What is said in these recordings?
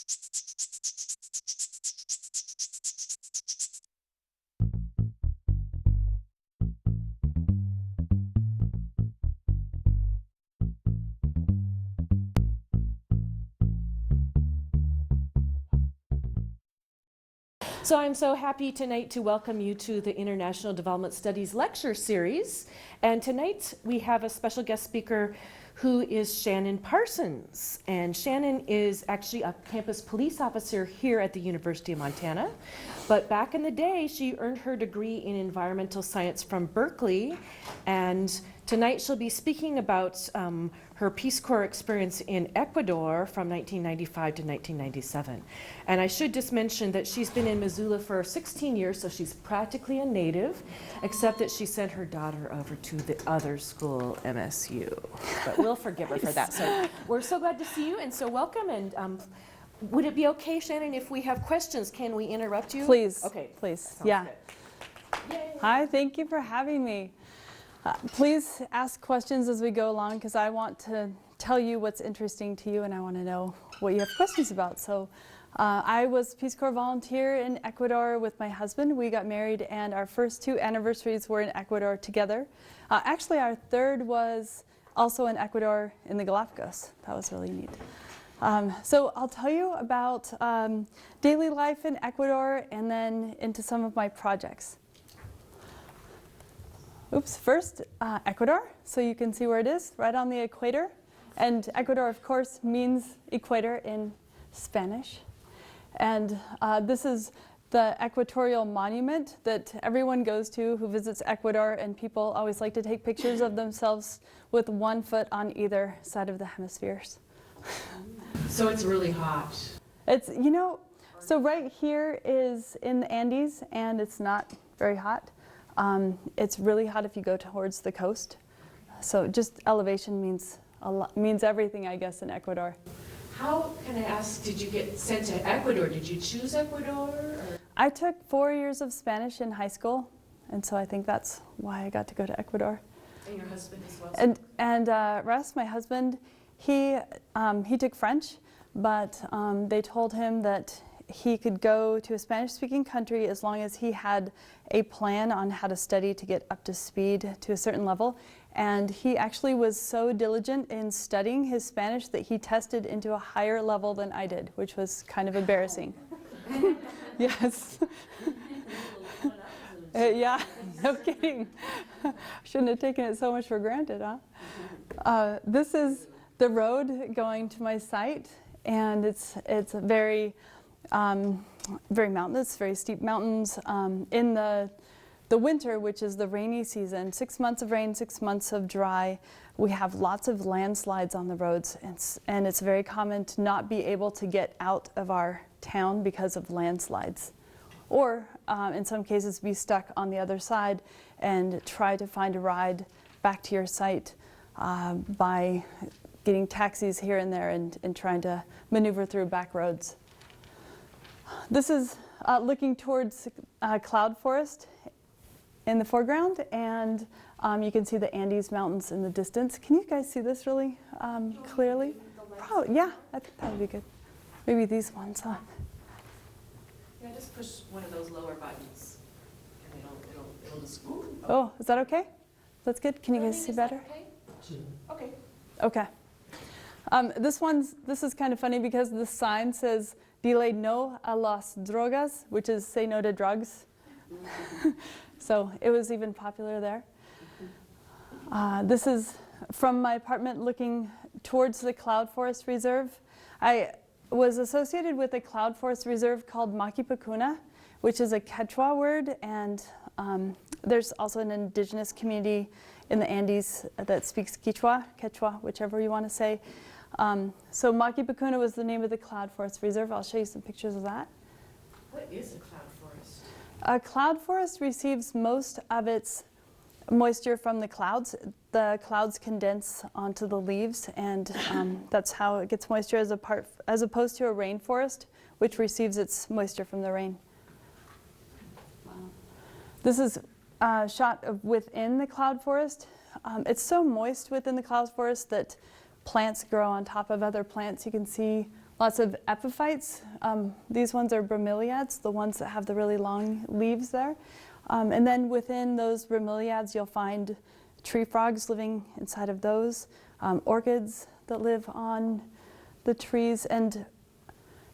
So I'm so happy tonight to welcome you to the International Development Studies Lecture Series. And tonight we have a special guest speaker who is Shannon Parsons. And Shannon is actually a campus police officer here at the University of Montana. But back in the day, she earned her degree in environmental science from Berkeley. And tonight she'll be speaking about her Peace Corps experience in Ecuador from 1995 to 1997. And I should just mention that she's been in Missoula for 16 years, so she's practically a native, except that she sent her daughter over to the other school, MSU. But we'll forgive her for that. So we're so glad to see you, and so welcome. And would it be okay, Shannon, if we have questions? Can we interrupt you? Please. Okay. Please. Yeah. Good. Hi, thank you for having me. Please ask questions as we go along because I want to tell you what's interesting to you and I want to know what you have questions about. So I was Peace Corps volunteer in Ecuador with my husband. We got married and our first 2 anniversaries were in Ecuador together. Actually, our third was also in Ecuador in the Galapagos. That was really neat. So I'll tell you about daily life in Ecuador and then into some of my projects. Oops, first, Ecuador. So you can see where it is, right on the equator. And Ecuador, of course, means equator in Spanish. And this is the equatorial monument that everyone goes to who visits Ecuador, and people always like to take pictures of themselves with 1 foot on either side of the hemispheres. So it's really hot. It's, you know, so right here is in the Andes, and it's not very hot. It's really hot if you go towards the coast. So just elevation means a lot, means everything, I guess, in Ecuador. How, can I ask, did you get sent to Ecuador? Did you choose Ecuador? Or? I took 4 years of Spanish in high school, and so I think that's why I got to go to Ecuador. And your husband as well? And Russ, my husband, he took French, but they told him that he could go to a Spanish-speaking country as long as he had a plan on how to study to get up to speed to a certain level. And he actually was so diligent in studying his Spanish that he tested into a higher level than I did, which was kind of embarrassing. Yes. Yeah, no kidding. Shouldn't have taken it so much for granted, huh? This is the road going to my site, and it's very very mountainous, very steep mountains. In the winter, which is the rainy season, 6 months of rain, 6 months of dry, we have lots of landslides on the roads, and it's very common to not be able to get out of our town because of landslides. Or in some cases be stuck on the other side and try to find a ride back to your site by getting taxis here and there and trying to maneuver through back roads. This is looking towards cloud forest in the foreground, and you can see the Andes Mountains in the distance. Can you guys see this really clearly? Probably, yeah, I think that would be good. Maybe these ones, huh? Yeah, just push one of those lower buttons, and it'll just. Ooh, oh, is that okay? That's good. Can you guys see better? Okay. Okay. This is kind of funny because the sign says "Dile no a las drogas," which is say no to drugs. So it was even popular there. This is from my apartment looking towards the Cloud Forest Reserve. I was associated with a Cloud Forest Reserve called Maqui-Pacuna, which is a Quechua word, and there's also an indigenous community in the Andes that speaks Quechua, whichever you want to say. So Maqui-Pacuna was the name of the Cloud Forest Reserve. I'll show you some pictures of that. What is a cloud forest? A cloud forest receives most of its moisture from the clouds. The clouds condense onto the leaves, and that's how it gets moisture as opposed to a rainforest, which receives its moisture from the rain. Wow. This is a shot of within the cloud forest. It's so moist within the cloud forest that plants grow on top of other plants. You can see lots of epiphytes. These ones are bromeliads, the ones that have the really long leaves there. And then within those bromeliads, you'll find tree frogs living inside of those, orchids that live on the trees. And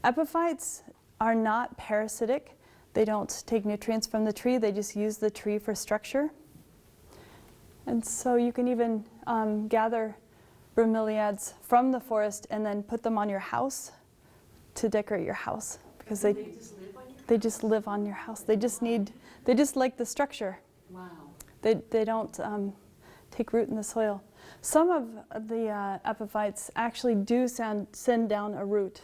epiphytes are not parasitic. They don't take nutrients from the tree, they just use the tree for structure. And so you can even gather bromeliads from the forest and then put them on your house to decorate your house, because they just live on your house. They just like the structure. Wow. They don't take root in the soil. Some of the epiphytes actually do send down a root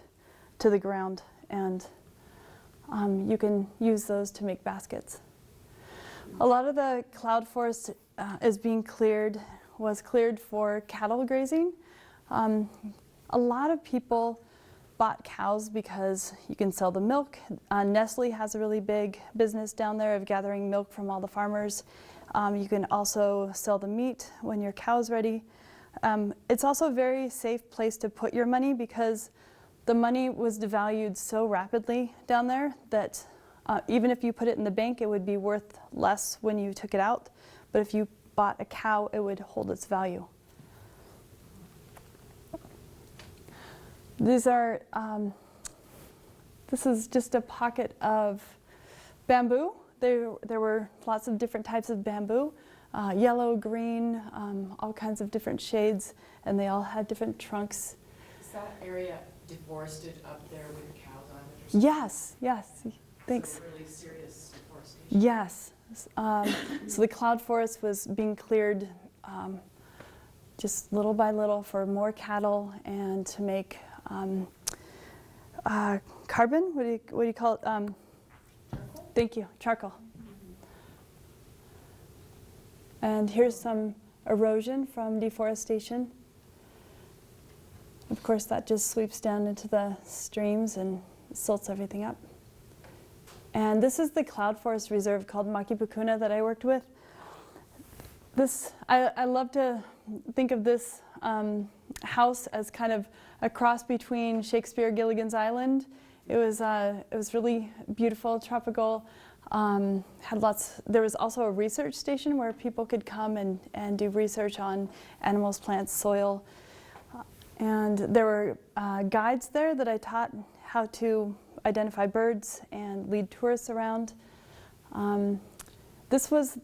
to the ground, and you can use those to make baskets. A lot of the cloud forest was cleared for cattle grazing. A lot of people bought cows because you can sell the milk. Nestle has a really big business down there of gathering milk from all the farmers. You can also sell the meat when your cow's ready. It's also a very safe place to put your money because the money was devalued so rapidly down there that even if you put it in the bank, it would be worth less when you took it out. But if you bought a cow, it would hold its value. This is just a pocket of bamboo. There were lots of different types of bamboo, yellow, green, all kinds of different shades, and they all had different trunks. Is that area deforested up there with the cows on it or something? Yes, thanks. So really serious deforestation? Yes. So the cloud forest was being cleared just little by little for more cattle and to make carbon. What do you call it? Charcoal? Thank you, charcoal. And here's some erosion from deforestation. Of course, that just sweeps down into the streams and silts everything up. And this is the cloud forest reserve called Makipukuna that I worked with. I love to think of this house as kind of a cross between Shakespeare Gilligan's Island. It was really beautiful, tropical. There was also a research station where people could come and do research on animals, plants, soil. And there were guides there that I taught how to identify birds and lead tourists around. This was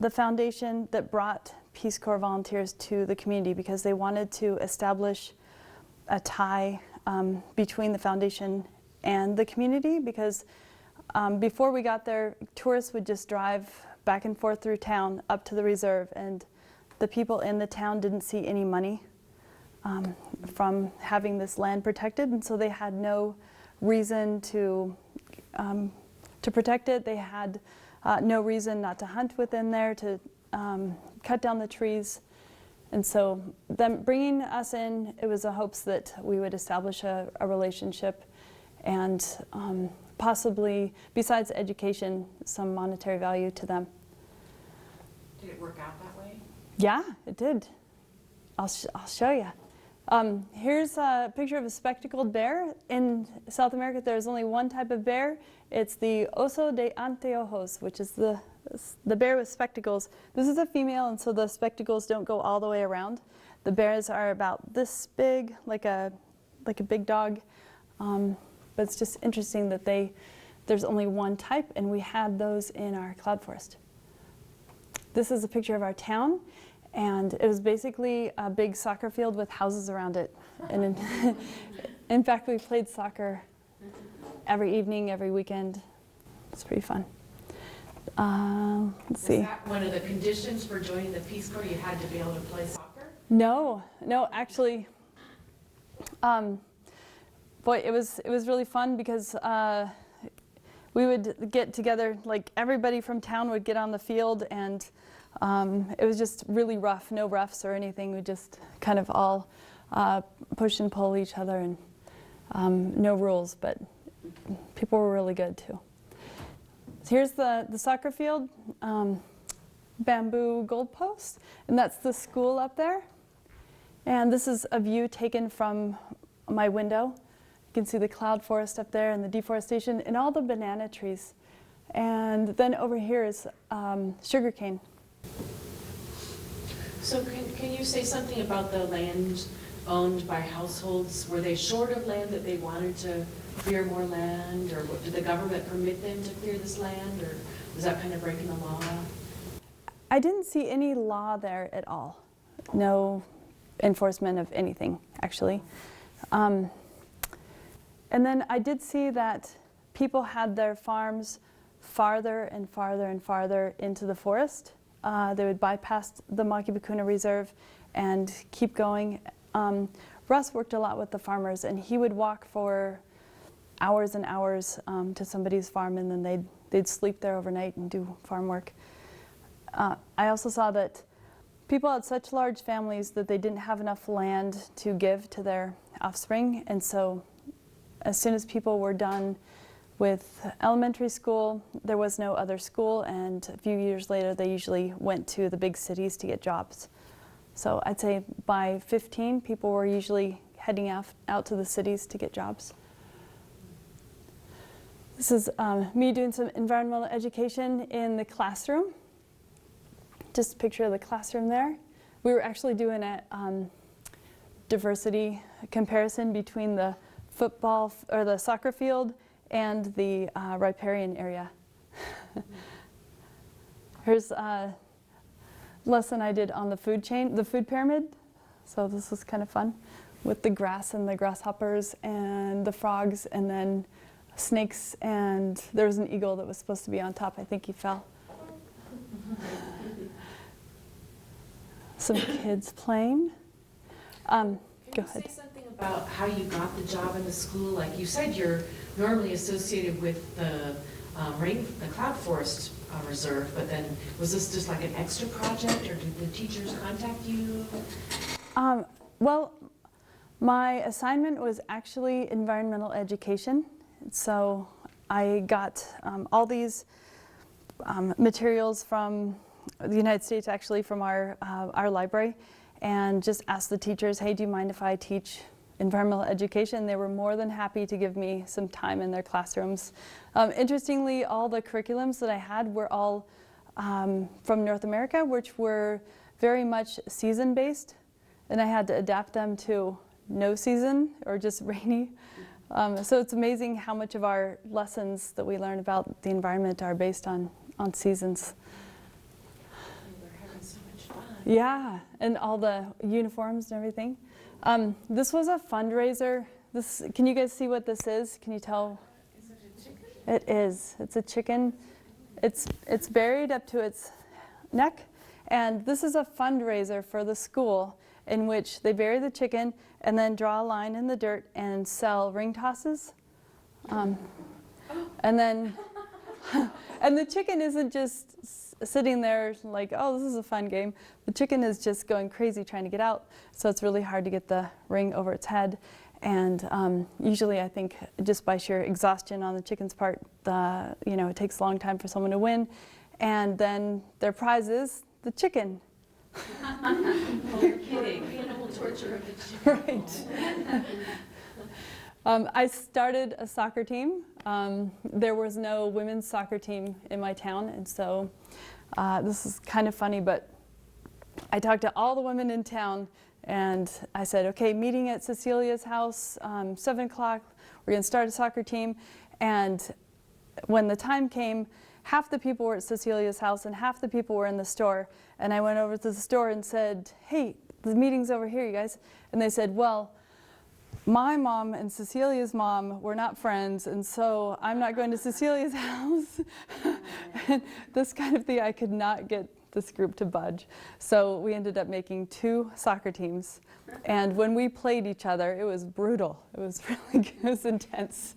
the foundation that brought Peace Corps volunteers to the community because they wanted to establish a tie between the foundation and the community, because before we got there, tourists would just drive back and forth through town up to the reserve, and the people in the town didn't see any money from having this land protected, and so they had no reason to protect it. They had no reason not to hunt within there, to cut down the trees. And so them bringing us in, it was a hopes that we would establish a relationship and possibly, besides education, some monetary value to them. Did it work out that way? Yeah, it did. I'll show you. Here's a picture of a spectacled bear. In South America, there's only one type of bear. It's the oso de anteojos, which is the bear with spectacles. This is a female, and so the spectacles don't go all the way around. The bears are about this big, like a big dog. But it's just interesting that there's only one type, and we had those in our cloud forest. This is a picture of our town. And it was basically a big soccer field with houses around it. And in fact, we played soccer every evening, every weekend. It's pretty fun. Let's see. Was that one of the conditions for joining the Peace Corps? You had to be able to play soccer? No, actually, boy, it was really fun because we would get together, like everybody from town would get on the field, and it was just really rough, no refs or anything. We just kind of all push and pull each other, and no rules, but people were really good too. So here's the soccer field, bamboo goalpost, and that's the school up there. And this is a view taken from my window, You can see the cloud forest up there and the deforestation and all the banana trees. And then over here is sugarcane. So can you say something about the land owned by households? Were they short of land that they wanted to clear more land? Or did the government permit them to clear this land? Or was that kind of breaking the law? I didn't see any law there at all. No enforcement of anything, actually. And then I did see that people had their farms farther and farther and farther into the forest. They would bypass the Makibakuna Reserve and keep going. Russ worked a lot with the farmers, and he would walk for hours and hours to somebody's farm, and then they'd sleep there overnight and do farm work. I also saw that people had such large families that they didn't have enough land to give to their offspring, and so as soon as people were done with elementary school, there was no other school, and a few years later they usually went to the big cities to get jobs. So I'd say by 15, people were usually heading out to the cities to get jobs. This is me doing some environmental education in the classroom. Just a picture of the classroom there. We were actually doing a diversity comparison between the football or the soccer field and the riparian area. Here's a lesson I did on the food chain, the food pyramid. So this was kind of fun with the grass and the grasshoppers and the frogs and then snakes, and there was an eagle that was supposed to be on top. I think he fell. Some kids playing. Go Can you ahead. say something about how you got the job in the school? Like you said, you're normally associated with the Cloud Forest Reserve, but then was this just like an extra project, or did the teachers contact you? Well, my assignment was actually environmental education. So I got all these materials from the United States, actually from our library, and just asked the teachers, hey, do you mind if I teach environmental education? They were more than happy to give me some time in their classrooms. Interestingly, all the curriculums that I had were all from North America, which were very much season-based, and I had to adapt them to no season or just rainy. So it's amazing how much of our lessons that we learn about the environment are based on seasons. We're having so much fun. Yeah, and all the uniforms and everything. This was a fundraiser. Can you guys see what this is? Can you tell? Is it a chicken? It is. It's a chicken. It's buried up to its neck, and this is a fundraiser for the school in which they bury the chicken and then draw a line in the dirt and sell ring tosses. And then, and the chicken isn't just sitting there like, oh, this is a fun game. The chicken is just going crazy trying to get out. So it's really hard to get the ring over its head. And usually I think just by sheer exhaustion on the chicken's part, it takes a long time for someone to win. And then their prize is the chicken. Oh, you're kidding. Animal torture of the chicken. Right. I started a soccer team. There was no women's soccer team in my town, and so this is kind of funny, but I talked to all the women in town, and I said, okay, meeting at Cecilia's house, 7 o'clock, we're going to start a soccer team. And when the time came, half the people were at Cecilia's house and half the people were in the store. And I went over to the store and said, hey, the meeting's over here, you guys. And they said, well, my mom and Cecilia's mom were not friends, and so I'm not going to Cecilia's house. And this kind of thing, I could not get this group to budge. So we ended up making 2 soccer teams. And when we played each other, it was brutal. It was really good. It was intense.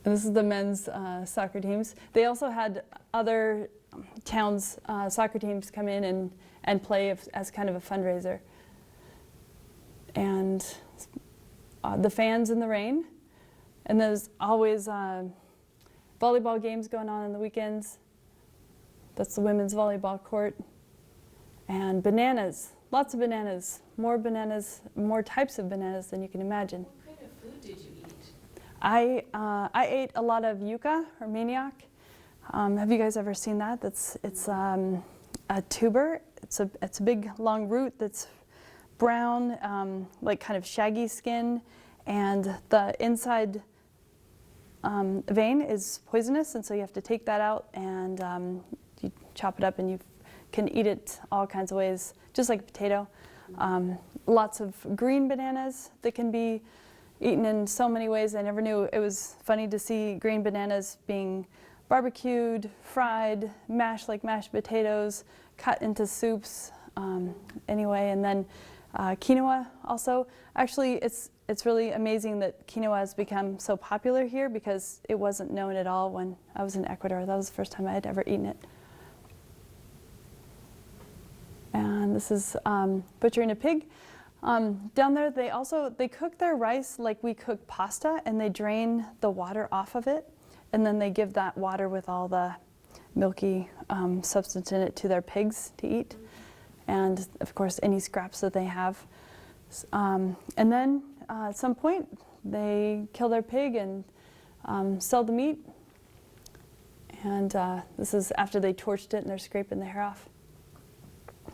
And this is the men's soccer teams. They also had other towns' soccer teams come in and play as kind of a fundraiser. And the fans in the rain. And there's always volleyball games going on the weekends. That's the women's volleyball court. And bananas, lots of bananas, more types of bananas than you can imagine. What kind of food did you eat? I ate a lot of yucca or manioc. Have you guys ever seen that? It's a tuber. It's a big long root that's brown, like kind of shaggy skin, and the inside vein is poisonous, and so you have to take that out and you chop it up, and you can eat it all kinds of ways, just like a potato. Lots of green bananas that can be eaten in so many ways. I never knew. It was funny to see green bananas being barbecued, fried, mashed like mashed potatoes, cut into soups. Anyway, and then quinoa also. Actually, it's really amazing that quinoa has become so popular here because it wasn't known at all when I was in Ecuador. That was the first time I had ever eaten it. And this is butchering a pig. Down there, they cook their rice like we cook pasta, and they drain the water off of it, and then they give that water with all the milky substance in it to their pigs to eat, and of course any scraps that they have. And then at some point, they kill their pig and sell the meat. And this is after they torched it and they're scraping the hair off.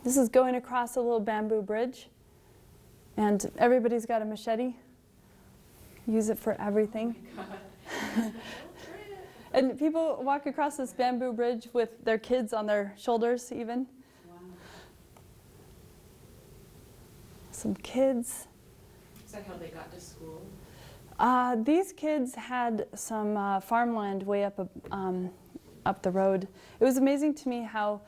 This is going across a little bamboo bridge. And everybody's got a machete. Use it for everything. And people walk across this bamboo bridge with their kids on their shoulders even. Wow. Some kids. Is that how they got to school? These kids had some farmland way up the road. It was amazing to me how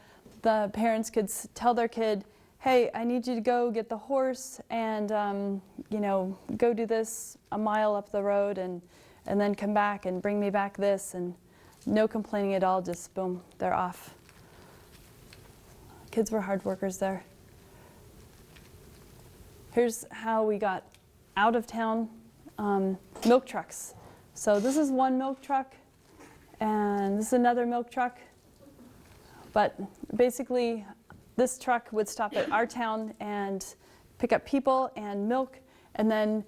the parents could tell their kid, hey, I need you to go get the horse and go do this a mile up the road and then come back and bring me back this, and no complaining at all, just boom, they're off. Kids were hard workers there. Here's how we got out of town, milk trucks. So this is one milk truck, and this is another milk truck. But basically, this truck would stop at our town and pick up people and milk, and then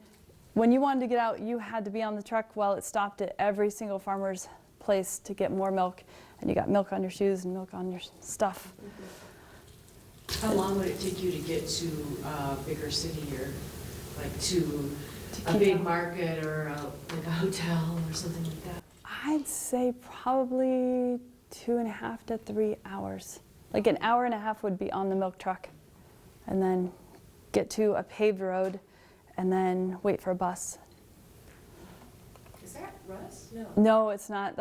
when you wanted to get out, you had to be on the truck while it stopped at every single farmer's place to get more milk, and you got milk on your shoes and milk on your stuff. How long would it take you to get to a bigger city, or like to a big market or like a hotel or something like that? I'd say probably 2.5 to 3 hours. Like an hour and a half would be on the milk truck, and then get to a paved road, and then wait for a bus. Is that Russ? No. No, it's not.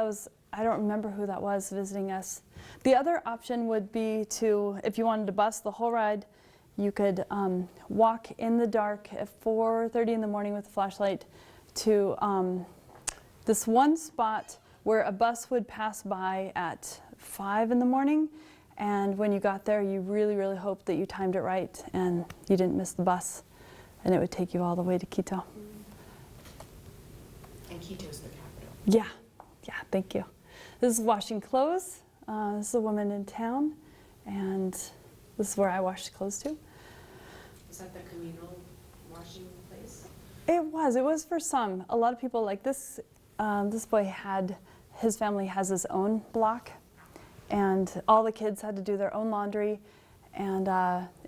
I don't remember who that was visiting us. The other option would be to, if you wanted to bus the whole ride, you could walk in the dark at 4:30 in the morning with a flashlight to this one spot where a bus would pass by at 5 in the morning. And when you got there, you really, really hoped that you timed it right and you didn't miss the bus, and it would take you all the way to Quito. And Quito's the capital. Yeah, thank you. This is washing clothes. This is a woman in town, and this is where I washed clothes too. Is that the communal washing place? It was for some. A lot of people like this. This boy his family has his own block, and all the kids had to do their own laundry. And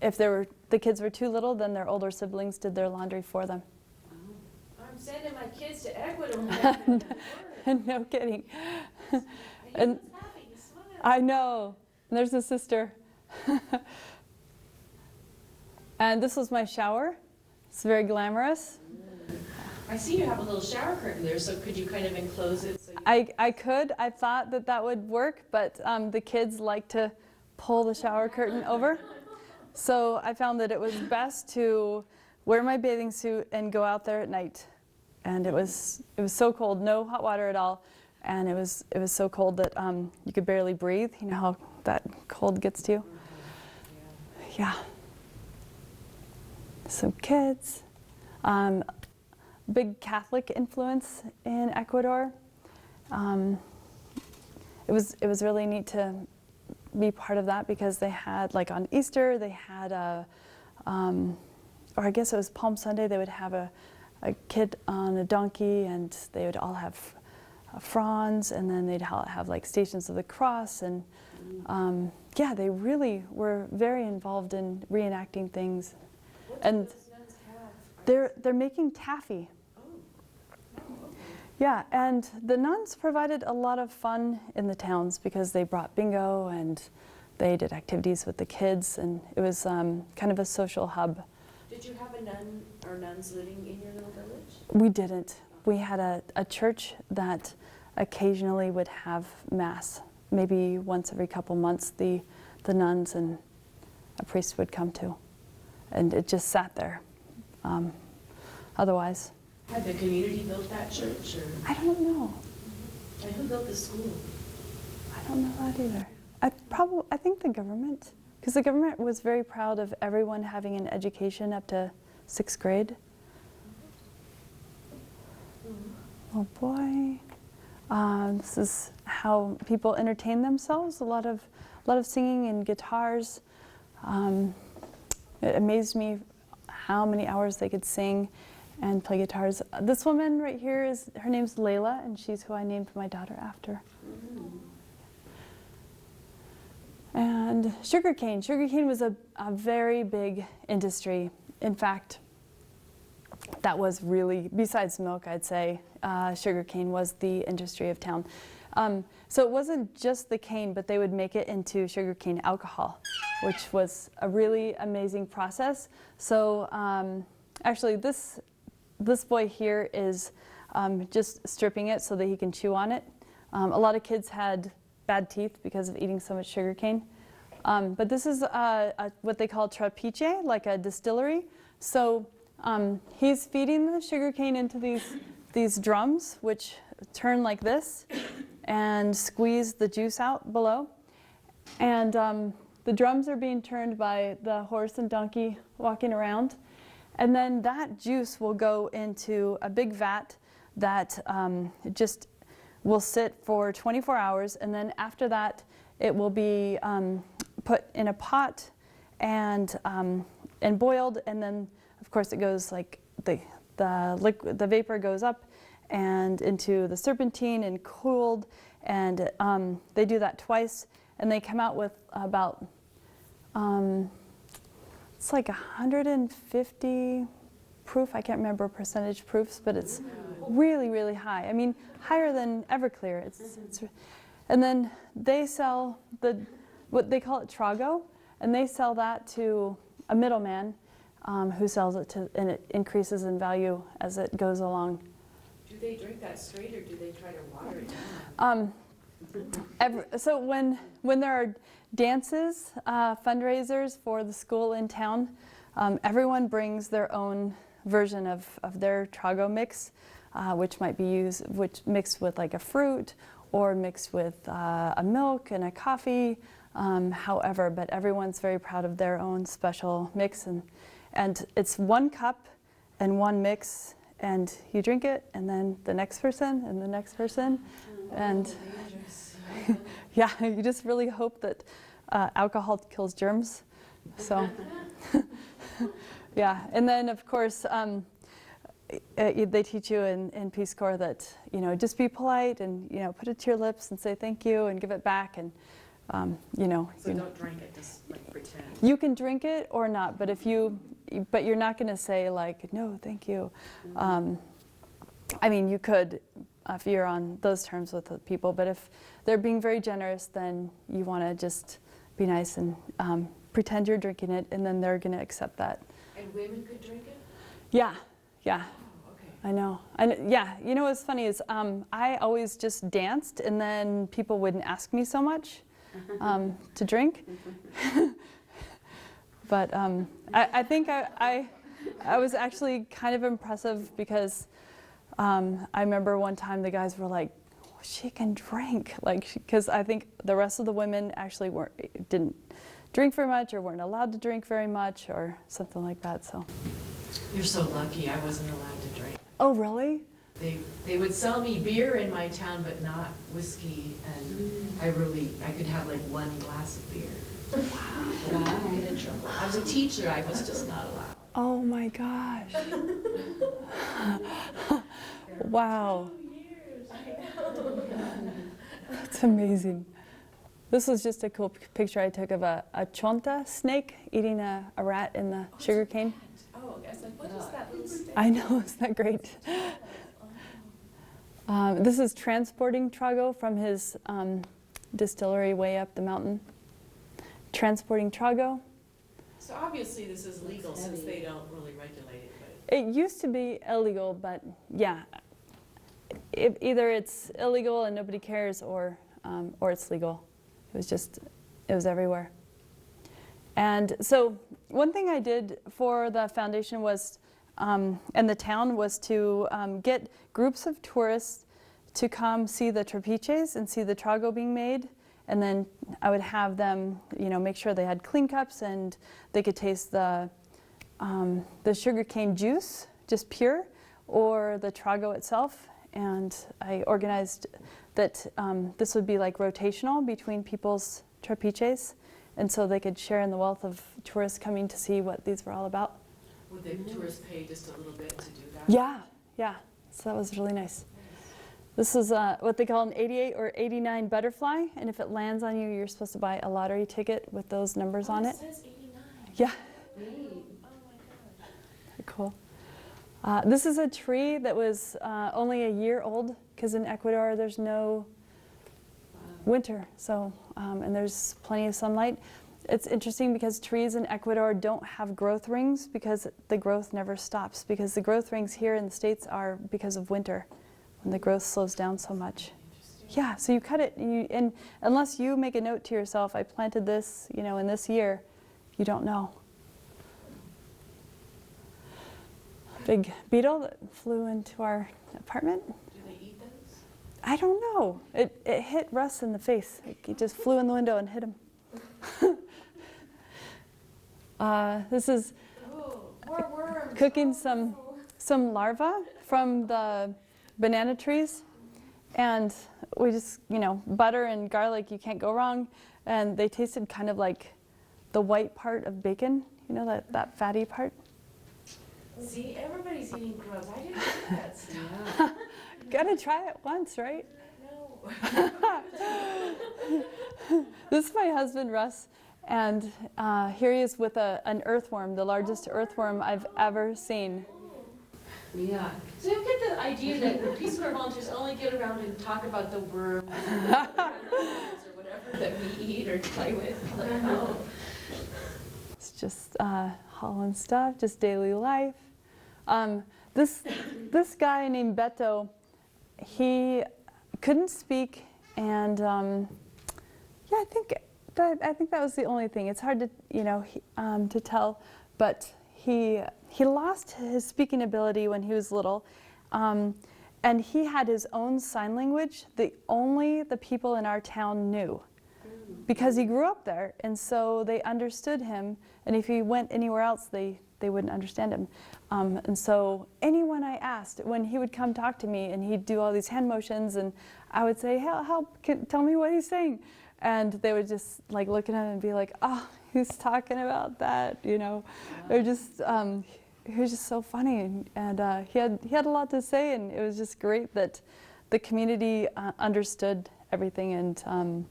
if the kids were too little, then their older siblings did their laundry for them. I'm sending my kids to Ecuador. No kidding. And I know. And there's a sister. And this was my shower. It's very glamorous. I see you have a little shower curtain there, so could you kind of enclose it? So I could. I thought that would work, but the kids like to pull the shower curtain over. So I found that it was best to wear my bathing suit and go out there at night. And it was so cold, no hot water at all, and it was so cold that you could barely breathe. You know how that cold gets to you? Yeah. Some kids. Big Catholic influence in Ecuador. It was really neat to be part of that because they had, like on Easter, they had a or I guess it was Palm Sunday, they would have a kid on a donkey, and they would all have fronds, and then they'd have like Stations of the Cross, and yeah, they really were very involved in reenacting things. What And do those nuns have? they're making taffy. Oh, okay. Yeah, and the nuns provided a lot of fun in the towns because they brought bingo and they did activities with the kids, and it was kind of a social hub. Did you have a nun or nuns living in your little village? We didn't. We had a church that occasionally would have mass. Maybe once every couple months, the nuns and a priest would come to, and it just sat there. Otherwise, Had the community built that church, or I don't know. and who built the school? I don't know that either. I think the government, because the government was very proud of everyone having an education up to 6th grade. Oh boy, this is how people entertain themselves. A lot of singing and guitars. It amazed me how many hours they could sing and play guitars. This woman right here her name's Layla, and she's who I named my daughter after. And sugarcane. Sugarcane was a very big industry. In fact, that was really, besides milk, I'd say, sugarcane was the industry of town. So it wasn't just the cane, but they would make it into sugarcane alcohol, which was a really amazing process. So actually, this boy here is just stripping it so that he can chew on it. A lot of kids had bad teeth because of eating so much sugar cane. But this is what they call trapiche, like a distillery. So he's feeding the sugar cane into these drums, which turn like this and squeeze the juice out below. And the drums are being turned by the horse and donkey walking around. And then that juice will go into a big vat that just will sit for 24 hours, and then after that it will be put in a pot and boiled, and then of course it goes like the vapor goes up and into the serpentine and cooled, and they do that twice, and they come out with about it's like 150 proof. I can't remember percentage proofs, but it's really, really high. I mean, higher than Everclear. And then they sell what they call it Trago, and they sell that to a middleman who sells it and it increases in value as it goes along. Do they drink that straight, or do they try to water it down? So when there are dances, fundraisers for the school in town, everyone brings their own version of their Trago mix, which might be mixed with like a fruit or mixed with a milk and a coffee, however, but everyone's very proud of their own special mix, and it's 1 cup and 1 mix, and you drink it, and then the next person and the next person, and yeah, you just really hope that alcohol kills germs. So yeah, and then of course they teach you in Peace Corps that, you know, just be polite and, you know, put it to your lips and say thank you and give it back, and you know. So don't drink it, just like pretend. You can drink it or not, but but you're not going to say like, no, thank you. I mean, you could if you're on those terms with the people, but if they're being very generous, then you want to just be nice and pretend you're drinking it, and then they're going to accept that. And women could drink it? Yeah. Oh, okay. I know. And yeah, you know what's funny is I always just danced, and then people wouldn't ask me so much to drink. But I think I was actually kind of impressive because I remember one time the guys were like, she can drink, like, because I think the rest of the women actually didn't drink very much or weren't allowed to drink very much or something like that. So You're so lucky I wasn't allowed to drink. Oh, really? They would sell me beer in my town, but not whiskey, and I could have like 1 glass of beer. Wow. I get in trouble. I was a teacher, I was just not allowed. Oh my gosh. Wow. That's amazing. This was just a cool picture I took of a chonta snake eating a rat in the sugarcane. Oh, I was like, what is that little stick? I know, isn't that great? This is transporting Trago from his distillery way up the mountain. Transporting Trago. So obviously this is legal since they don't really regulate it, but. It used to be illegal, but yeah, either it's illegal and nobody cares, or it's legal. It was everywhere. And so one thing I did for the foundation was, and the town, was to get groups of tourists to come see the trapiches and see the Trago being made. And then I would have them, make sure they had clean cups and they could taste the sugarcane juice, just pure, or the Trago itself. And I organized that this would be like rotational between people's trapiches, and so they could share in the wealth of tourists coming to see what these were all about. Would the tourists pay just a little bit to do that? Yeah. So that was really nice. This is what they call an 88 or 89 butterfly, and if it lands on you, you're supposed to buy a lottery ticket with those numbers on it. It says 89. Yeah. Oh my God. Cool. This is a tree that was only a year old, because in Ecuador there's no winter, so and there's plenty of sunlight. It's interesting because trees in Ecuador don't have growth rings because the growth never stops, because the growth rings here in the States are because of winter, when the growth slows down so much. Yeah, so you cut it, and unless you make a note to yourself, I planted this, in this year, you don't know. Big beetle that flew into our apartment. Do they eat those? I don't know. It hit Russ in the face. It just flew in the window and hit him. This is More worms. cooking some larvae from the banana trees. And we just, butter and garlic, you can't go wrong. And they tasted kind of like the white part of bacon, that fatty part. See, everybody's eating grubs. I didn't eat that stuff. Gotta try it once, right? No. This is my husband, Russ, and here he is with an earthworm, the largest earthworm I've ever seen. Yeah. So you get the idea that Peace Corps volunteers only get around and talk about the worms or whatever that we eat or play with. Like, oh. It's just Holland stuff, just daily life. This guy named Beto, he couldn't speak, and I think that was the only thing. It's hard to to tell, but he lost his speaking ability when he was little, and he had his own sign language that only the people in our town knew, because he grew up there, and so they understood him. And if he went anywhere else, they wouldn't understand him. And so anyone I asked, when he would come talk to me and he'd do all these hand motions, and I would say, help, tell me what he's saying. And they would just like look at him and be like, oh, he's talking about that, Or just, he was just so funny. And he had a lot to say, and it was just great that the community understood everything, and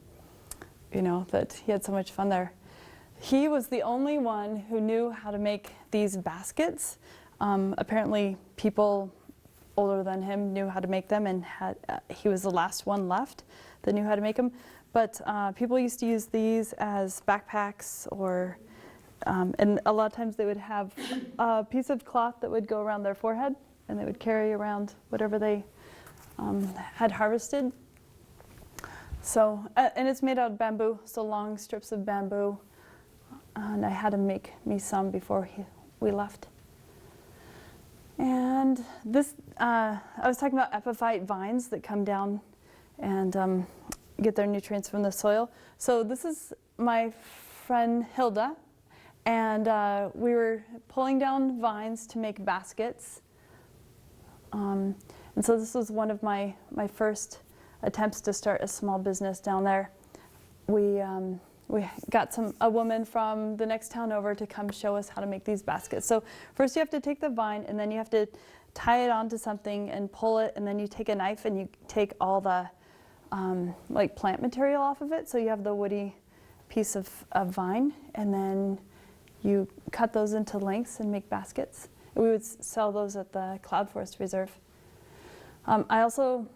that he had so much fun there. He was the only one who knew how to make these baskets. Apparently people older than him knew how to make them, and he was the last one left that knew how to make them. But people used to use these as backpacks, or and a lot of times they would have a piece of cloth that would go around their forehead, and they would carry around whatever they had harvested. So, and it's made out of bamboo, so long strips of bamboo. And I had him make me some before we left. And this, I was talking about epiphyte vines that come down and get their nutrients from the soil. So this is my friend Hilda, and we were pulling down vines to make baskets. And so this was one of my first attempts to start a small business down there. We we got a woman from the next town over to come show us how to make these baskets. So first you have to take the vine, and then you have to tie it onto something and pull it, and then you take a knife and you take all the like plant material off of it, so you have the woody piece of vine, and then you cut those into lengths and make baskets. We would sell those at the Cloud Forest Reserve. I also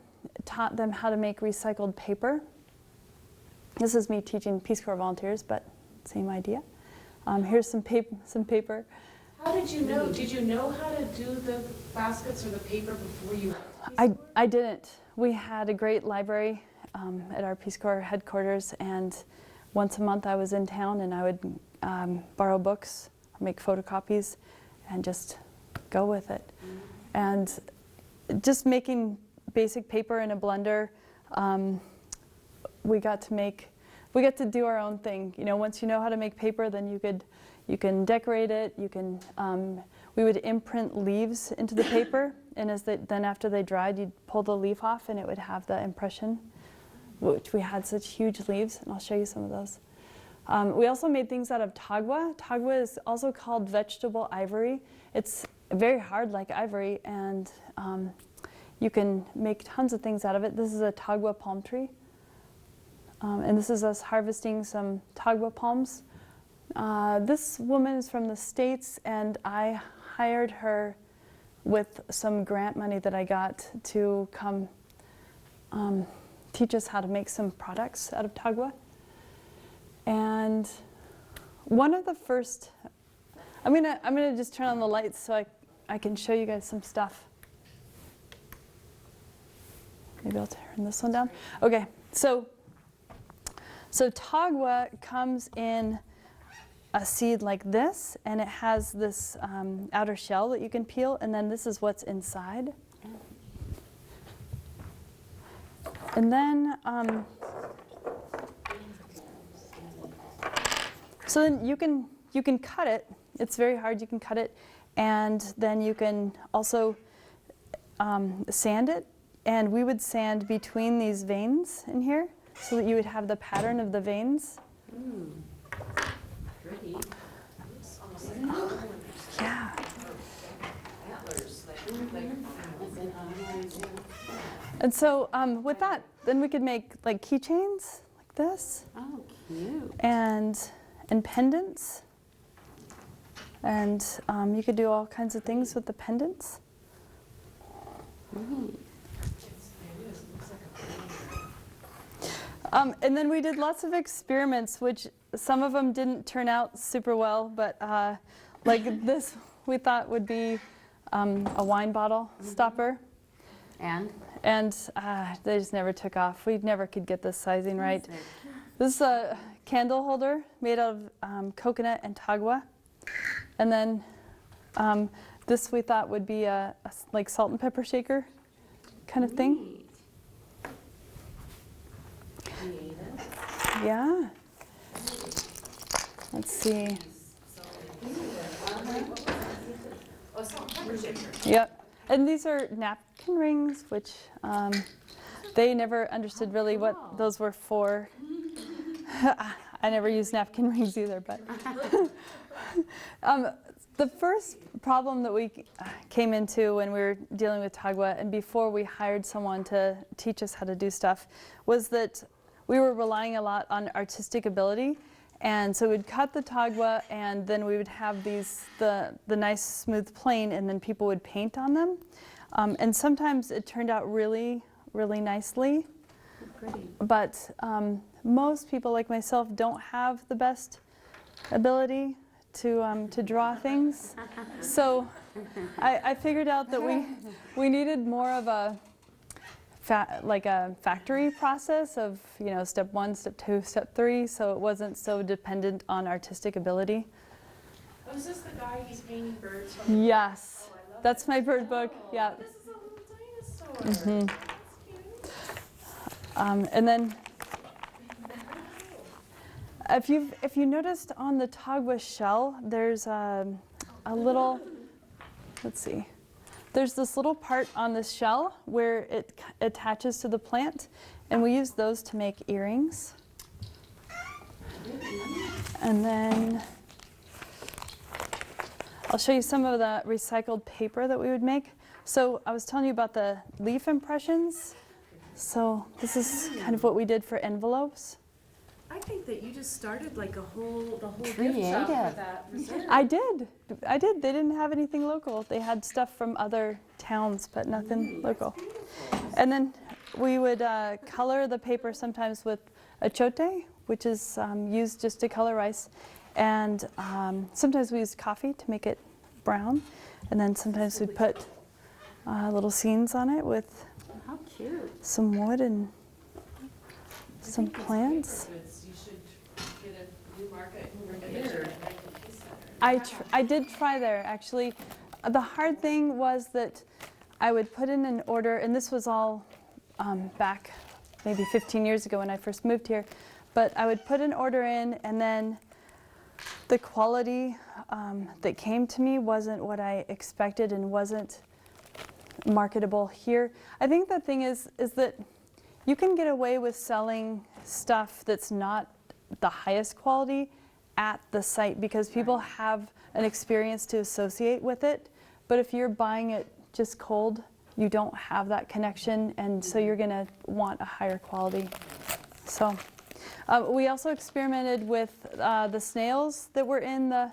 taught them how to make recycled paper. This is me teaching Peace Corps volunteers, but same idea. Here's some paper. How did you know? Did you know how to do the baskets or the paper before you? I didn't. We had a great library at our Peace Corps headquarters, and once a month I was in town, and I would borrow books, make photocopies, and just go with it. And just making basic paper in a blender, we got to do our own thing. You know, once you know how to make paper, then you can decorate it. You can. We would imprint leaves into the paper, and then after they dried, you'd pull the leaf off, and it would have the impression. Which we had such huge leaves, and I'll show you some of those. We also made things out of tagua. Tagua is also called vegetable ivory. It's very hard like ivory, and you can make tons of things out of it. This is a tagua palm tree. And this is us harvesting some tagua palms. This woman is from the States, and I hired her with some grant money that I got to come teach us how to make some products out of tagua. And one of the first, I'm gonna just turn on the lights so I can show you guys some stuff. Maybe I'll turn this one down. Okay, so tagua comes in a seed like this, and it has this outer shell that you can peel, and then this is what's inside. And then, so then you can cut it. It's very hard. You can cut it, and then you can also sand it. And we would sand between these veins in here, so that you would have the pattern of the veins. Pretty. It's almost like Yeah. antlers. And so with that, then we could make like keychains like this. Oh, cute. And pendants. And you could do all kinds of things with the pendants. And then we did lots of experiments, which some of them didn't turn out super well, but like this we thought would be a wine bottle stopper. And they just never took off. We never could get this sizing right. This is a candle holder made out of coconut and tagua. And then this we thought would be a like salt and pepper shaker kind of thing. Yeah. Let's see. Oh, salt and pepper shaker. Yep. And these are napkin rings, which they never understood really what those were for. I never used napkin rings either, but the first problem that we came into when we were dealing with tagua, and before we hired someone to teach us how to do stuff, was that we were relying a lot on artistic ability. And so we'd cut the tagua, and then we would have the nice smooth plane, and then people would paint on them. And sometimes it turned out really, really nicely. Pretty. But most people like myself don't have the best ability to draw things. So I figured out that we needed more of a factory process of, you know, step 1, step 2, step 3, so it wasn't so dependent on artistic ability. Oh, is this the guy he's painting birds from? Yes, Oh, I love that's it. my bird book. Oh, Yeah. This is a little dinosaur. That's cute. And then if you noticed on the tagua shell, there's a little, let's see. There's this little part on the shell where it attaches to the plant, and we use those to make earrings. And then I'll show you some of the recycled paper that we would make. So I was telling you about the leaf impressions. So this is kind of what we did for envelopes. I think that you just started like the whole gift shop for Creative. that reserve. I did. They didn't have anything local. They had stuff from other towns, but nothing local. And then we would color the paper sometimes with achote, which is used just to color rice. And sometimes we used coffee to make it brown. And then sometimes we'd put little scenes on it with How cute. some wood and some plants. You should get a new market here. I did try there, actually. The hard thing was that I would put in an order, and this was all back maybe 15 years ago when I first moved here, but I would put an order in, and then the quality that came to me wasn't what I expected and wasn't marketable here. I think the thing is that you can get away with selling stuff that's not the highest quality at the site because people have an experience to associate with it. But if you're buying it just cold, you don't have that connection, and so you're going to want a higher quality. So we also experimented with the snails that were in the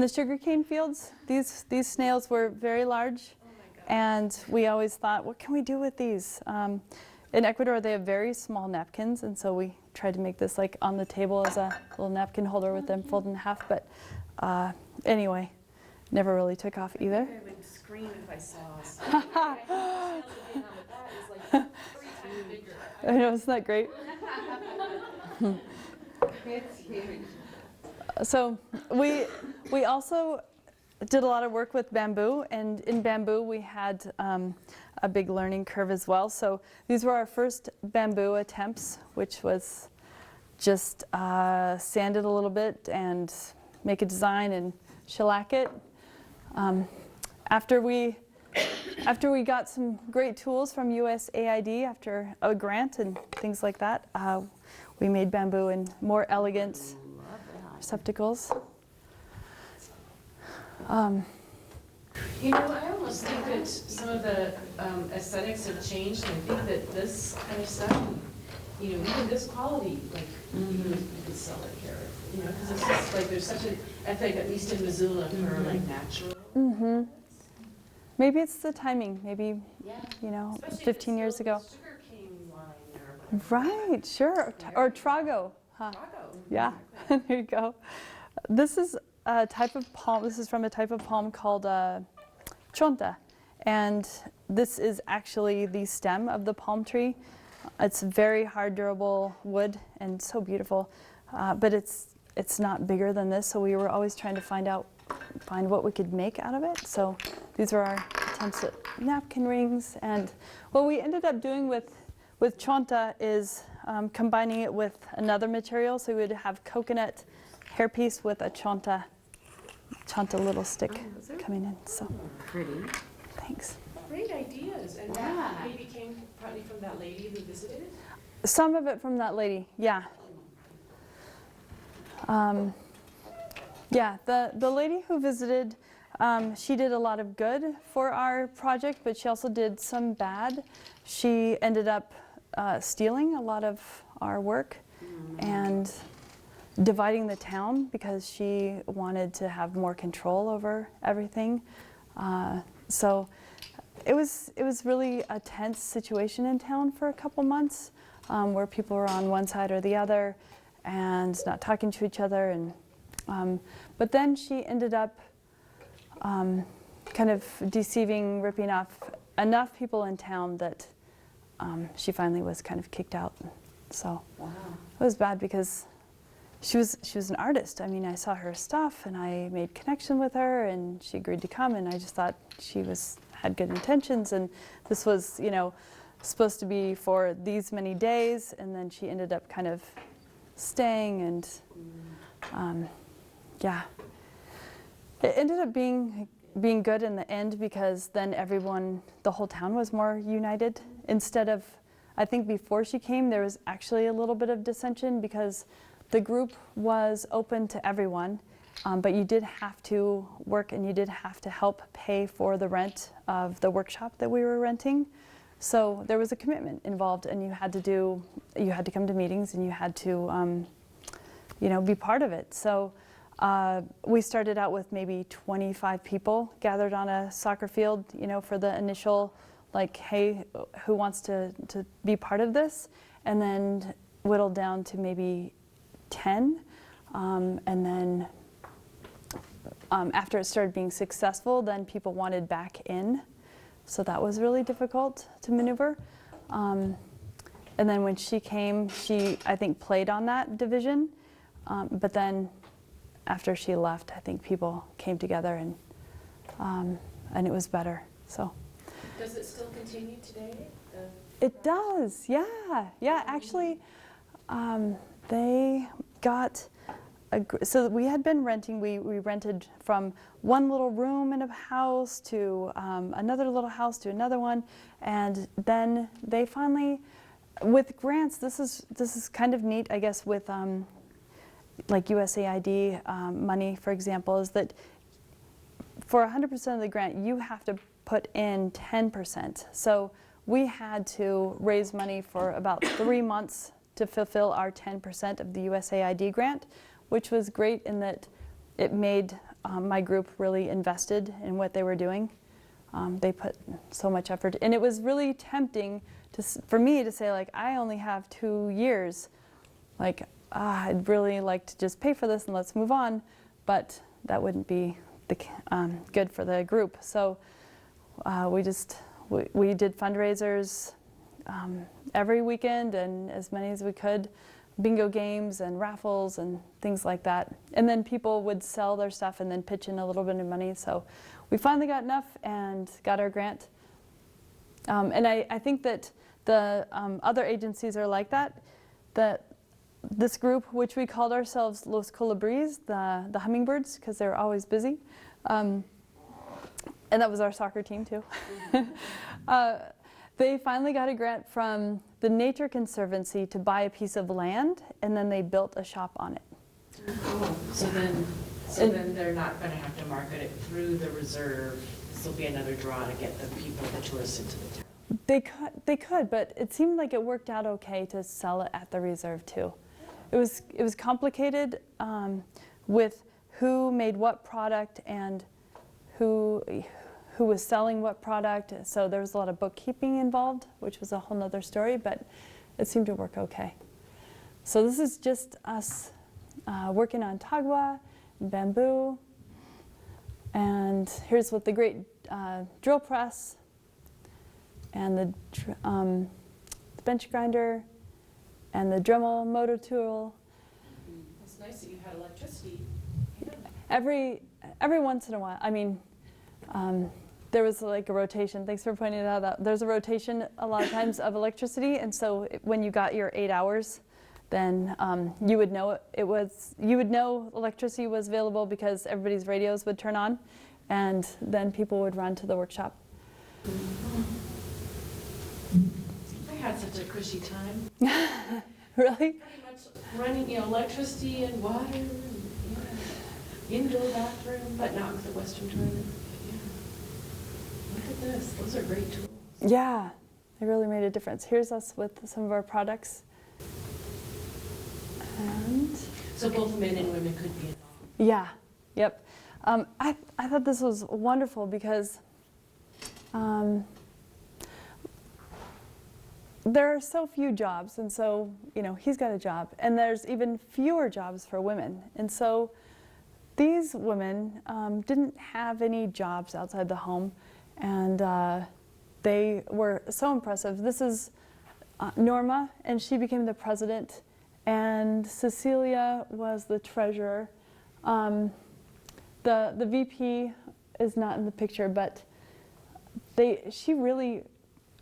sugarcane fields. These snails were very large, and we always thought, what can we do with these? In Ecuador, they have very small napkins, and so we tried to make this like on the table as a little napkin holder with them folded in half. But anyway, never really took off either. I would scream if I saw I know, isn't that great? It's huge. So we also did a lot of work with bamboo, and in bamboo we had a big learning curve as well. So these were our first bamboo attempts, which was just sand it a little bit and make a design and shellac it. After we got some great tools from USAID after a grant and things like that, we made bamboo in more elegant receptacles. You know, I almost think that some of the aesthetics have changed, and I think that this kind of stuff, you know, even this quality, like, you could sell it here, you know, because it's just like, there's such an ethic, at least in Missoula, for like natural. Mm-hmm. Maybe it's the timing. Maybe, you know, Especially if 15 it's years still ago. sugarcane wine or whatever. Right, sure. Or Trago. Huh. Taco. Yeah, there you go. This is a type of palm. This is from a type of palm called chonta. And this is actually the stem of the palm tree. It's very hard, durable wood and so beautiful. But it's not bigger than this, so we were always trying to find what we could make out of it. So these were our attempts at napkin rings. And what we ended up doing with chonta is combining it with another material. So we would have coconut hairpiece with a chonta little stick coming in. So Pretty. thanks. Great ideas, and Yeah. that maybe came partly from that lady who visited? Some of it from that lady, yeah. Yeah, the lady who visited, she did a lot of good for our project, but she also did some bad. She ended up stealing a lot of our work and dividing the town because she wanted to have more control over everything. So it was really a tense situation in town for a couple months where people were on one side or the other and not talking to each other. And but then she ended up kind of deceiving, ripping off enough people in town that she finally was kind of kicked out. So it was bad because she was an artist. I mean, I saw her stuff and I made connection with her, and she agreed to come, and I just thought she had good intentions, and this was, you know, supposed to be for these many days, and then she ended up kind of staying, and yeah, it ended up being good in the end because then the whole town was more united instead of I think before she came, there was actually a little bit of dissension because the group was open to everyone, but you did have to work and you did have to help pay for the rent of the workshop that we were renting. So there was a commitment involved, and you had to come to meetings, and you had to, be part of it. So we started out with maybe 25 people gathered on a soccer field, for the initial, like, hey, who wants to be part of this? And then whittled down to maybe 10. And then after it started being successful, then people wanted back in. So that was really difficult to maneuver. And then when she came, she, I think, played on that division. But then after she left, I think people came together and it was better. So. Does it still continue today? It does, yeah. Actually, they got so we had been renting. We rented from one little room in a house to another little house to another one, and then they finally, with grants, this is kind of neat, I guess, with like USAID money, for example, is that for 100% of the grant, you have to put in 10%. So we had to raise money for about 3 months to fulfill our 10% of the USAID grant, which was great in that it made my group really invested in what they were doing. They put so much effort, and it was really tempting for me to say, like, I only have 2 years. Like, I'd really like to just pay for this and let's move on, but that wouldn't be good for the group. So we did fundraisers every weekend, and as many as we could, bingo games and raffles and things like that. And then people would sell their stuff and then pitch in a little bit of money. So we finally got enough and got our grant. And I think that the other agencies are like that. This group, which we called ourselves Los Colibris, the hummingbirds, because they were always busy. And that was our soccer team too. They finally got a grant from the Nature Conservancy to buy a piece of land, and then they built a shop on it. Oh, so then they're not going to have to market it through the reserve. This will be another draw to get the people, the tourists into the town. They could, but it seemed like it worked out okay to sell it at the reserve too. It was complicated with who made what product and who was selling what product. So there was a lot of bookkeeping involved, which was a whole nother story, but it seemed to work okay. So this is just us working on tagua and bamboo. And here's with the great drill press and the bench grinder and the Dremel motor tool. It's nice that you had electricity. Yeah. Every once in a while, I mean, there was like a rotation. Thanks for pointing it out. There's a rotation a lot of times of electricity, and so when you got your 8 hours, then you would know electricity was available because everybody's radios would turn on, and then people would run to the workshop. I had such a cushy time. Really? Pretty much running, electricity and water and indoor bathroom, but not with the Western toilet. Look at this. Those are great tools. Yeah, they really made a difference. Here's us with some of our products. And So both men and women could be involved. yeah, yep. I thought this was wonderful because there are so few jobs, and so, he's got a job, and there's even fewer jobs for women. And so these women didn't have any jobs outside the home, and they were so impressive. This is Norma, and she became the president, and Cecilia was the treasurer. The VP is not in the picture, but she really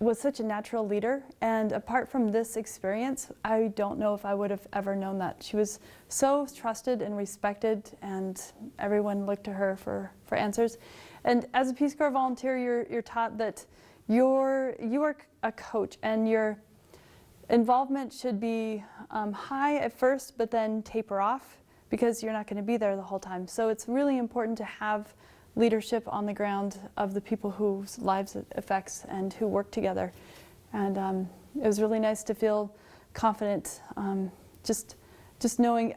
was such a natural leader, and apart from this experience, I don't know if I would have ever known that. She was so trusted and respected, and everyone looked to her for answers. And as a Peace Corps volunteer, you're taught that you are a coach, and involvement should be high at first, but then taper off because you're not going to be there the whole time. So it's really important to have leadership on the ground of the people whose lives it affects and who work together. And it was really nice to feel confident, just knowing,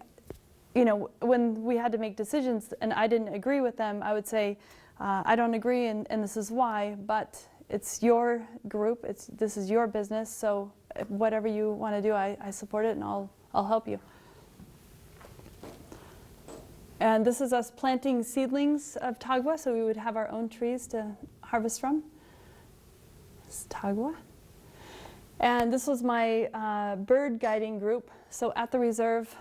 you know, when we had to make decisions and I didn't agree with them, I would say, I don't agree and this is why, but it's your group, this is your business, so whatever you want to do, I support it and I'll help you. And this is us planting seedlings of tagua, so we would have our own trees to harvest from. This is tagua. And this was my bird guiding group. So at the reserve,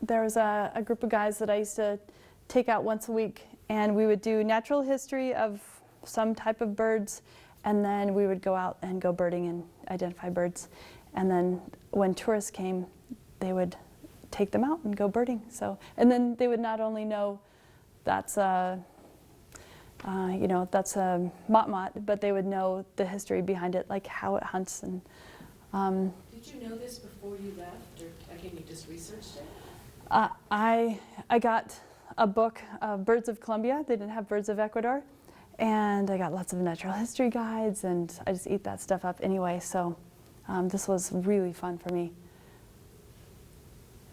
there was a group of guys that I used to take out once a week, and we would do natural history of some type of birds, and then we would go out and go birding and identify birds. And then when tourists came, they would take them out and go birding. So, and then they would not only know that's a motmot, but they would know the history behind it, like how it hunts. And Did you know this before you left, or again, you just researched it? I got a book of Birds of Colombia. They didn't have Birds of Ecuador. And I got lots of natural history guides, and I just eat that stuff up anyway. So this was really fun for me.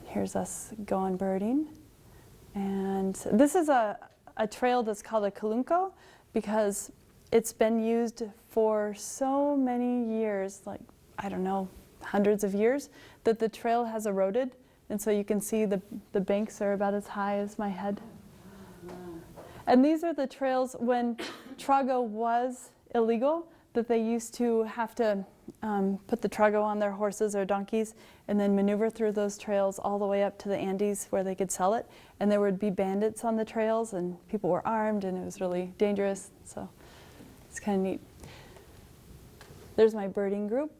Here's us going birding. And this is a trail that's called a Calunco because it's been used for so many years, like, I don't know, hundreds of years, that the trail has eroded. And so you can see the banks are about as high as my head. And these are the trails when trago was illegal, that they used to have to put the trago on their horses or donkeys and then maneuver through those trails all the way up to the Andes where they could sell it. And there would be bandits on the trails and people were armed and it was really dangerous. So it's kind of neat. There's my birding group.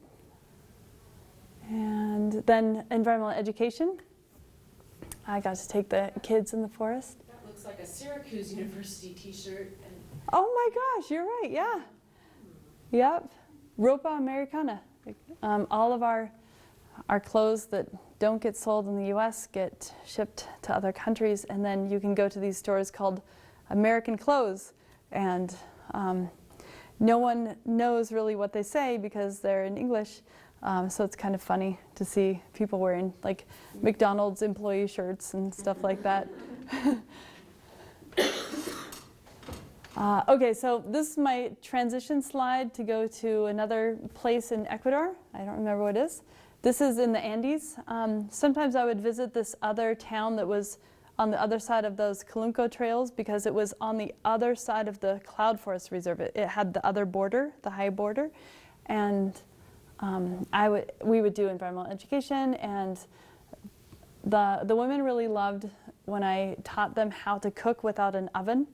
And then environmental education. I got to take the kids in the forest. That looks like a Syracuse University t-shirt. Oh my gosh, you're right, yeah. Yep, Ropa Americana. All of our clothes that don't get sold in the US get shipped to other countries, and then you can go to these stores called American Clothes, and no one knows really what they say because they're in English, so it's kind of funny to see people wearing like McDonald's employee shirts and stuff like that. Okay, so this is my transition slide to go to another place in Ecuador. I don't remember what it is. This is in the Andes. Sometimes I would visit this other town that was on the other side of those Calunco trails because it was on the other side of the Cloud Forest Reserve. It had the other border, the high border, and we would do environmental education, and the women really loved when I taught them how to cook without an oven,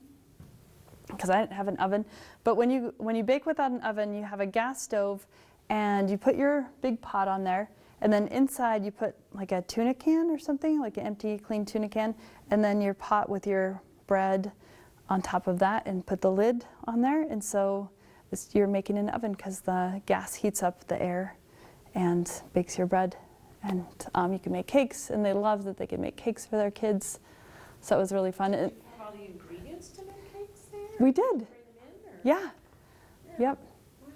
because I didn't have an oven. But when you bake without an oven, you have a gas stove, and you put your big pot on there, and then inside you put like a tuna can or something, like an empty, clean tuna can, and then your pot with your bread on top of that, and put the lid on there, and so you're making an oven because the gas heats up the air and bakes your bread. And you can make cakes, and they love that they can make cakes for their kids, so it was really fun. Did you have all the ingredients to make cakes there? We did. Bring them in, or? Yeah. Yep. Wow.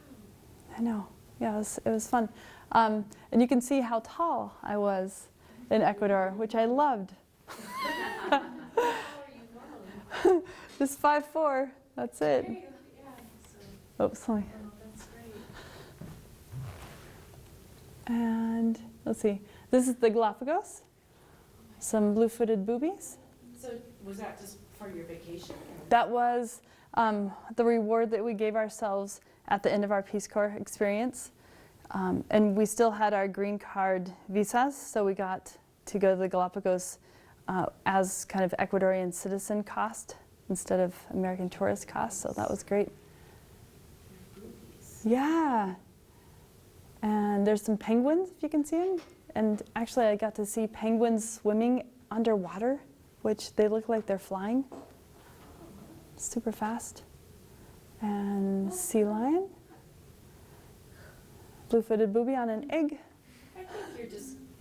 I know. Yeah, it was fun. And you can see how tall I was in Ecuador, which I loved. How tall are you normally? Just 5'4". That's it. Okay, yeah, Oops, sorry. oh, that's great. And let's see. This is the Galapagos. Some blue-footed boobies. So was that just for your vacation? Or? That was the reward that we gave ourselves at the end of our Peace Corps experience. And we still had our green card visas, so we got to go to the Galapagos as kind of Ecuadorian citizen cost instead of American tourist cost, so that was great. Yeah. And there's some penguins, if you can see them. And actually I got to see penguins swimming underwater, which they look like they're flying super fast. And sea lion. Blue-footed booby on an egg.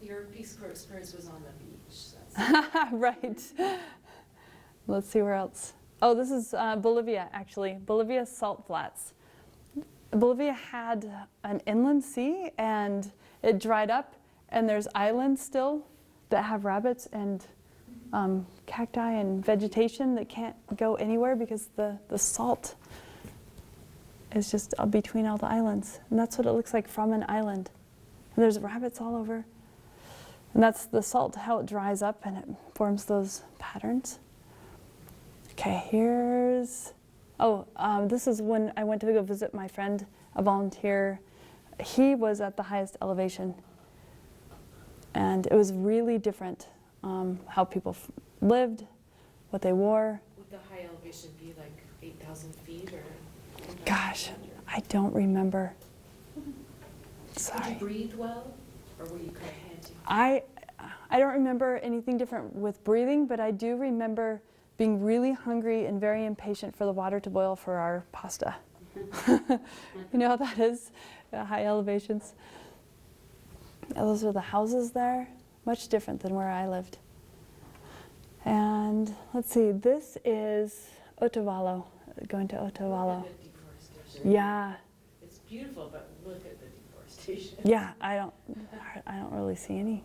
your Peace Corps experience was on the beach. That's Right. Let's see where else. Oh, this is Bolivia, actually. Bolivia salt flats. Bolivia had an inland sea and it dried up, and there's islands still that have rabbits and cacti and vegetation that can't go anywhere because the salt is just between all the islands. And that's what it looks like from an island. And there's rabbits all over. And that's the salt, how it dries up and it forms those patterns. Okay, here's, this is when I went to go visit my friend, a volunteer. He was at the highest elevation. And it was really different, how people lived, what they wore. would the high elevation be like 8,000 feet or? 10,000 Gosh, feet, I don't remember. or- Did Sorry. you breathe well, or were you kind of panting? I don't remember anything different with breathing, but I do remember being really hungry and very impatient for the water to boil for our pasta. You know how that is, high elevations. Those are the houses there, much different than where I lived. And let's see, this is Otavalo, going to Otavalo. Look at the deforestation. Yeah, It's beautiful, but look at the deforestation. yeah, I don't really see any.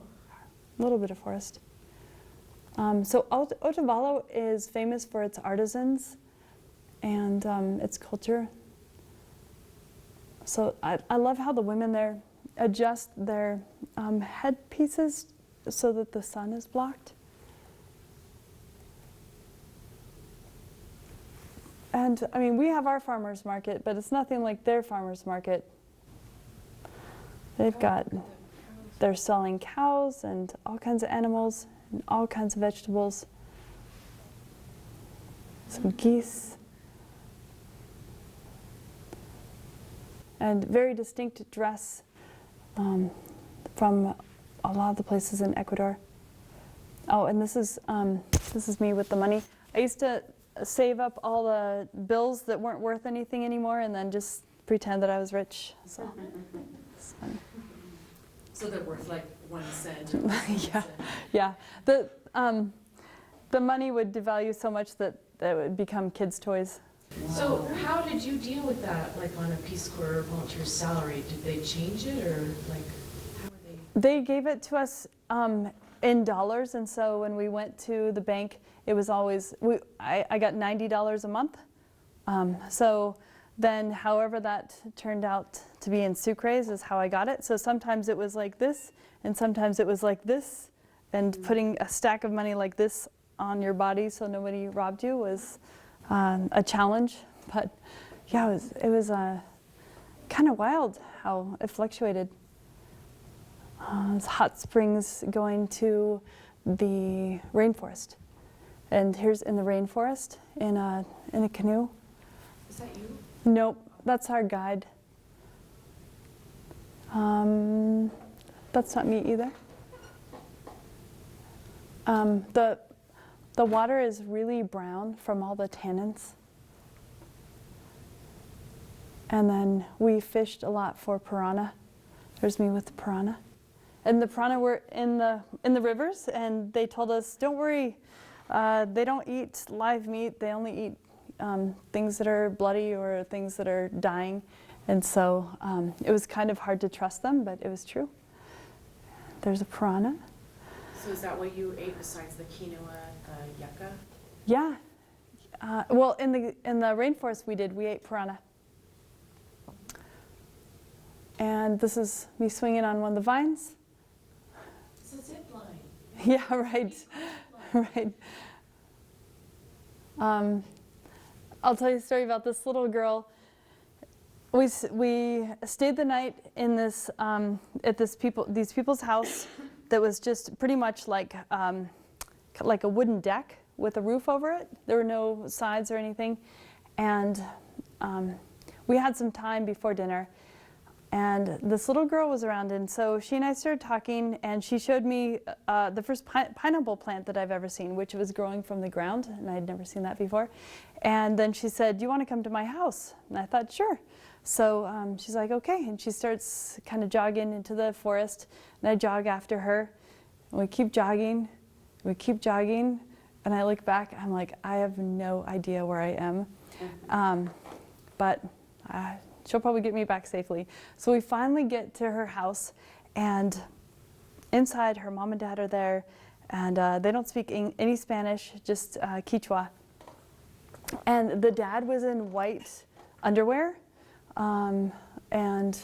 A little bit of forest. So Otavalo is famous for its artisans and its culture. So I love how the women there adjust their headpieces so that the sun is blocked. And I mean, we have our farmers market, but it's nothing like their farmers market. They're selling cows and all kinds of animals and all kinds of vegetables. Some geese. And very distinct dress from a lot of the places in Ecuador. Oh, and this is me with the money. I used to save up all the bills that weren't worth anything anymore and then just pretend that I was rich. So it's fun. So they're worth like 1 cent. Or less than 1 Yeah. cent. Yeah, the money would devalue so much that it would become kids' toys. So how did you deal with that, like on a Peace Corps volunteer salary? Did they change it, or like, how were they? They gave it to us in dollars, and so when we went to the bank, it was always, I got $90 a month. So then however that turned out to be in sucres is how I got it. So sometimes it was like this, and sometimes it was like this, and putting a stack of money like this on your body so nobody robbed you was a challenge. But yeah, it was kind of wild how it fluctuated. It's hot springs going to the rainforest. And here's in the rainforest in a canoe. Is that you? Nope, that's our guide. That's not me either. The water is really brown from all the tannins. And then we fished a lot for piranha. There's me with the piranha. And the piranha were in the rivers, and they told us, don't worry, they don't eat live meat, they only eat things that are bloody or things that are dying. And so it was kind of hard to trust them, but it was true. There's a piranha. So is that what you ate besides the quinoa, the yucca? Yeah. Well, in the rainforest we ate piranha. And this is me swinging on one of the vines. It's a zip line. Yeah, right. Right. I'll tell you a story about this little girl. We stayed the night in this at these people's house that was just pretty much like a wooden deck with a roof over it. There were no sides or anything, and we had some time before dinner. And this little girl was around, and so she and I started talking, and she showed me the first pineapple plant that I've ever seen, which was growing from the ground, and I'd never seen that before. And then she said, do you want to come to my house? And I thought, sure. So she's like, okay, and she starts kind of jogging into the forest, and I jog after her, and we keep jogging, and I look back, I'm like, I have no idea where I am, but she'll probably get me back safely. So we finally get to her house, and inside, her mom and dad are there, and they don't speak any Spanish, just Quechua. And the dad was in white underwear, and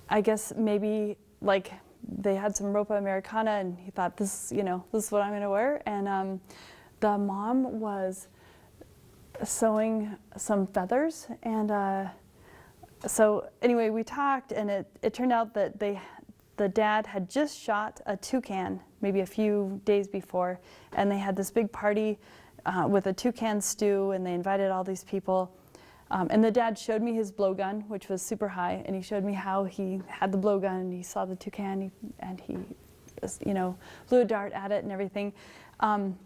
I guess maybe like they had some ropa americana, and he thought, this is what I'm gonna wear. And the mom was sewing some feathers, and so anyway, we talked, and it turned out that the dad had just shot a toucan maybe a few days before, and they had this big party with a toucan stew, and they invited all these people. And the dad showed me his blowgun, which was super high, and he showed me how he had the blowgun, and he saw the toucan, and he blew a dart at it and everything. And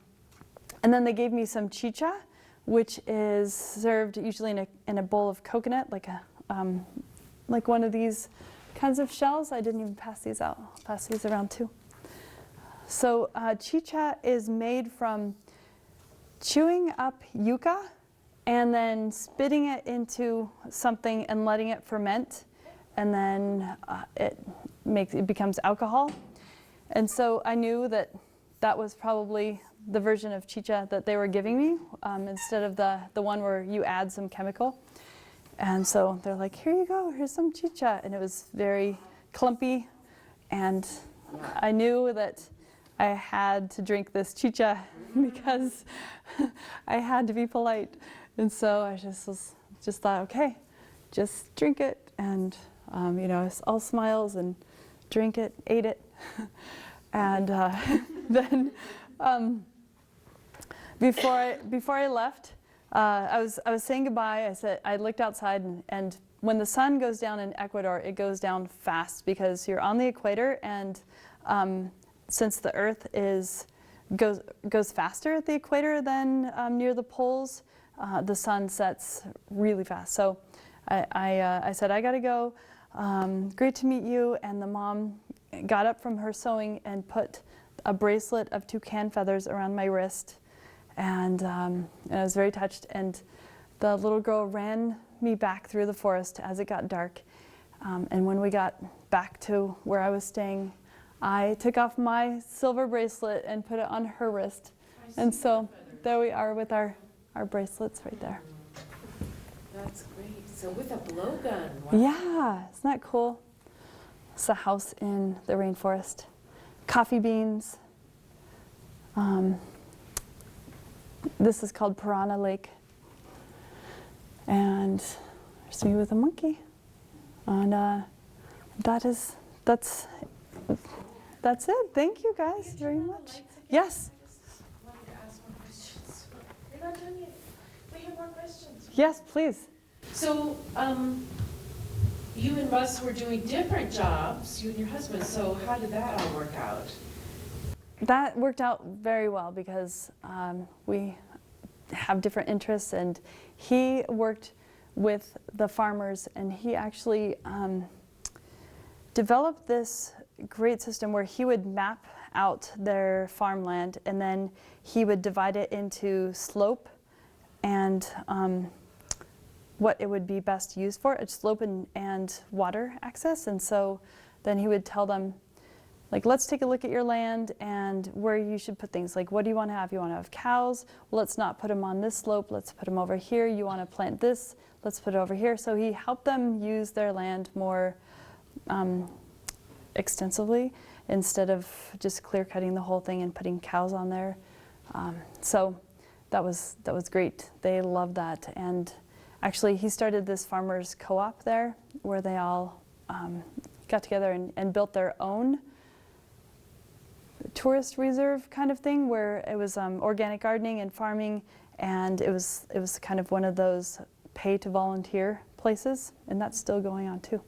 then they gave me some chicha, which is served usually in a bowl of coconut, like one of these kinds of shells. I didn't even pass these out. I'll pass these around too. So chicha is made from chewing up yucca and then spitting it into something and letting it ferment, and then it becomes alcohol. And so I knew that was probably the version of chicha that they were giving me, instead of the one where you add some chemical. And so they're like, here you go, here's some chicha. And it was very clumpy, and I knew that I had to drink this chicha because I had to be polite. And so I just thought, okay, just drink it. And, it's all smiles and drink it, ate it. And then before I left, I was saying goodbye. I looked outside, and when the sun goes down in Ecuador, it goes down fast because you're on the equator, and since the Earth goes faster at the equator than near the poles, the sun sets really fast. So I said, I gotta go. Great to meet you. And the mom got up from her sewing and put a bracelet of toucan feathers around my wrist. And I was very touched. And the little girl ran me back through the forest as it got dark. And when we got back to where I was staying, I took off my silver bracelet and put it on her wrist. And so there we are with our bracelets right there. That's great. So with a blowgun. Wow. Yeah, isn't that cool? It's a house in the rainforest. Coffee beans. This is called Piranha Lake. And there's me with a monkey. And that's it. Thank you guys very much. Yes. I just wanted to ask one question. You're not done yet. We have more questions. Yes, please. So, you and Russ were doing different jobs, you and your husband, so how did that all work out? That worked out very well because we have different interests, and he worked with the farmers, and he actually developed this great system where he would map out their farmland, and then he would divide it into slope and what it would be best used for, slope and water access. And so then he would tell them, like, let's take a look at your land and where you should put things. Like, what do you want to have? You want to have cows? Well, let's not put them on this slope. Let's put them over here. You want to plant this? Let's put it over here. So he helped them use their land more extensively instead of just clear cutting the whole thing and putting cows on there. So that was great. They loved that. And actually, he started this farmers co-op there where they all got together and built their own tourist reserve kind of thing, where it was organic gardening and farming, and it was kind of one of those pay to volunteer places, and that's still going on too.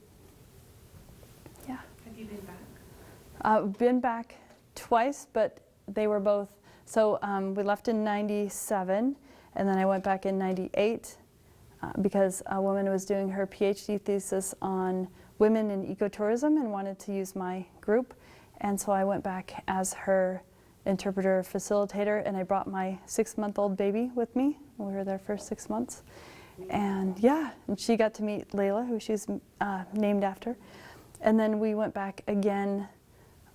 Yeah. Have you been back? I've been back twice, but they were both, so we left in '97, and then I went back in '98. because a woman was doing her PhD thesis on women in ecotourism and wanted to use my group. And so I went back as her interpreter facilitator, and I brought my 6-month-old baby with me. We were there for 6 months. And yeah, and she got to meet Layla, who she's named after. And then we went back again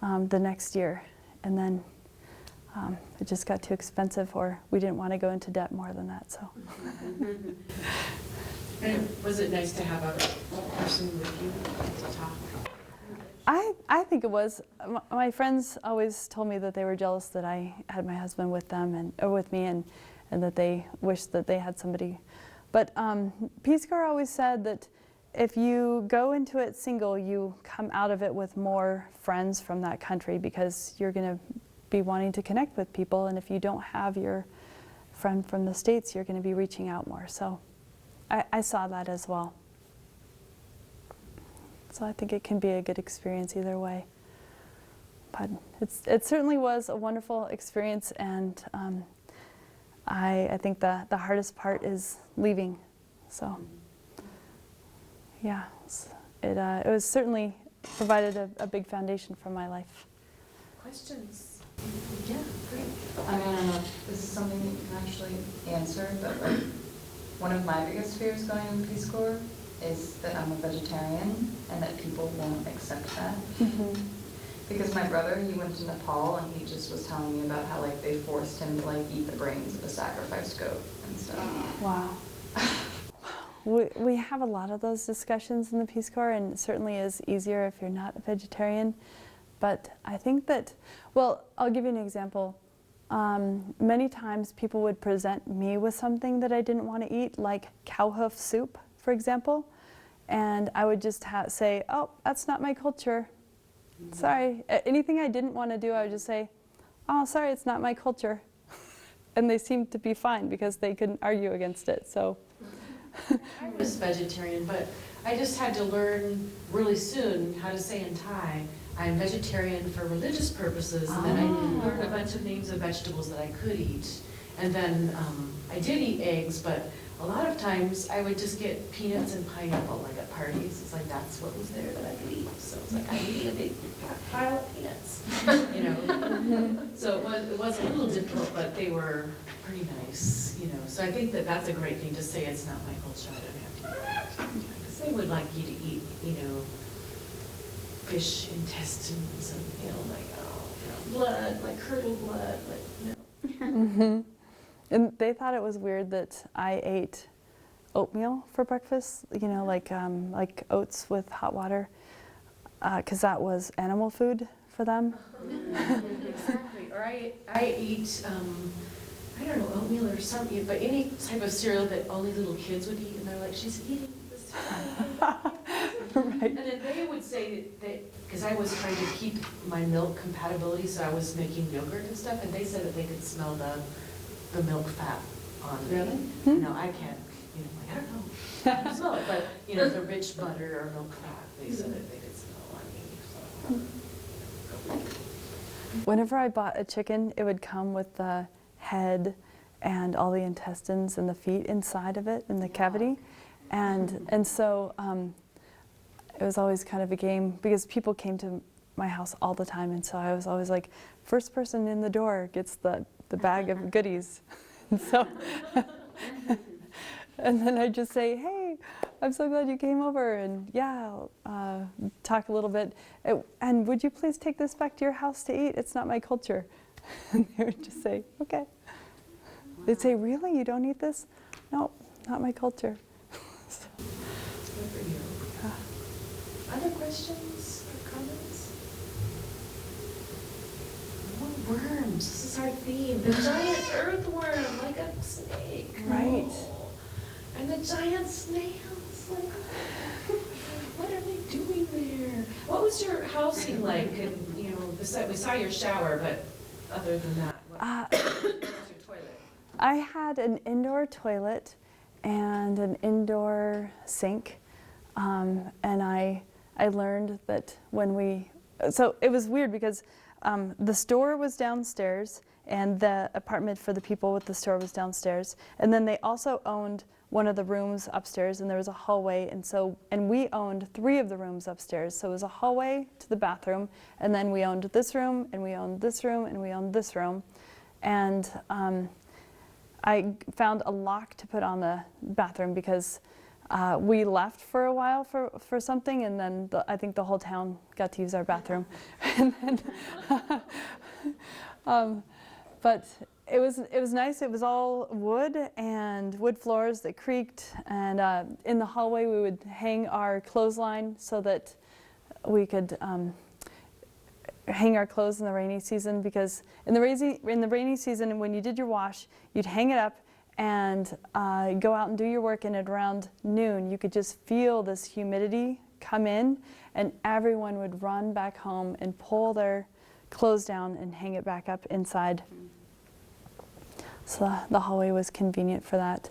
the next year. And then it just got too expensive, or we didn't want to go into debt more than that, so. And was it nice to have a person with you to talk? I think it was. My friends always told me that they were jealous that I had my husband with them or with me, and that they wished that they had somebody. But Peace Corps always said that if you go into it single, you come out of it with more friends from that country, because you're going to be wanting to connect with people, and if you don't have your friend from the States, you're going to be reaching out more. So I saw that as well. So I think it can be a good experience either way. But it certainly was a wonderful experience, and I think the hardest part is leaving. So yeah, it was certainly provided a big foundation for my life. Questions? Yeah, great. I mean, I don't know if this is something that you can actually answer, but like, one of my biggest fears going in the Peace Corps is that I'm a vegetarian and that people won't accept that. Mm-hmm. Because my brother, he went to Nepal and he just was telling me about how like they forced him to like eat the brains of a sacrificed goat and stuff. Wow. We have a lot of those discussions in the Peace Corps, and it certainly is easier if you're not a vegetarian. But I think that, well, I'll give you an example. Many times people would present me with something that I didn't want to eat, like cow hoof soup, for example. And I would just say, oh, that's not my culture. Sorry. Anything I didn't want to do, I would just say, oh, sorry, it's not my culture. And they seemed to be fine because they couldn't argue against it. So I was vegetarian, but I just had to learn really soon how to say in Thai, I'm vegetarian for religious purposes, and then I learned a bunch of names of vegetables that I could eat. And then I did eat eggs, but a lot of times I would just get peanuts and pineapple, like at parties. It's like that's what was there that I could eat. So it's like I'm eating a big pile of peanuts, you know. So it was a little difficult, but they were pretty nice, you know. So I think that that's a great thing to say. It's not my culture. I don't have to eat that. Because they would like you to eat, you know, fish intestines and, you know, like, oh, you know, blood, like curdled blood, like, you know. mm-hmm. And they thought it was weird that I ate oatmeal for breakfast, you know, like oats with hot water, because that was animal food for them. Exactly. Or I eat, I don't know, oatmeal or something, but any type of cereal that only little kids would eat, and they're like, she's eating this. Right. And then they would say that, because I was trying to keep my milk compatibility, so I was making yogurt and stuff, and they said that they could smell the milk fat on it. Really? No, I can't, you know, like, I don't know. I can smell it, but, you know, the rich butter or milk fat, they said that they could smell on me, so. Whenever I bought a chicken, it would come with the head and all the intestines and the feet inside of it in the cavity. And so it was always kind of a game, because people came to my house all the time, and so I was always like, first person in the door gets the bag of goodies. And so, and then I'd just say, hey, I'm so glad you came over, and yeah, talk a little bit. And would you please take this back to your house to eat? It's not my culture. And they would just say, okay. They'd say, really? You don't eat this? No, not my culture. So, Good for you. Other questions or comments? More worms. This is our theme. The giant earthworm, like a snake. Right. Oh. And the giant snails. Like, what are they doing there? What was your housing like? And you know, we saw your shower, but other than that, what was your toilet? I had an indoor toilet and an indoor sink, and I learned that so it was weird because the store was downstairs and the apartment for the people with the store was downstairs. And then they also owned one of the rooms upstairs, and there was a hallway, and we owned 3 of the rooms upstairs. So it was a hallway to the bathroom, and then we owned this room, and we owned this room, and we owned this room. And I found a lock to put on the bathroom because we left for a while for something, and then I think the whole town got to use our bathroom. And then, but it was nice. It was all wood and wood floors that creaked, and in the hallway we would hang our clothesline so that we could hang our clothes in the rainy season, because in the rainy season, when you did your wash, you'd hang it up and go out and do your work, and at around noon you could just feel this humidity come in, and everyone would run back home and pull their clothes down and hang it back up inside. So the hallway was convenient for that.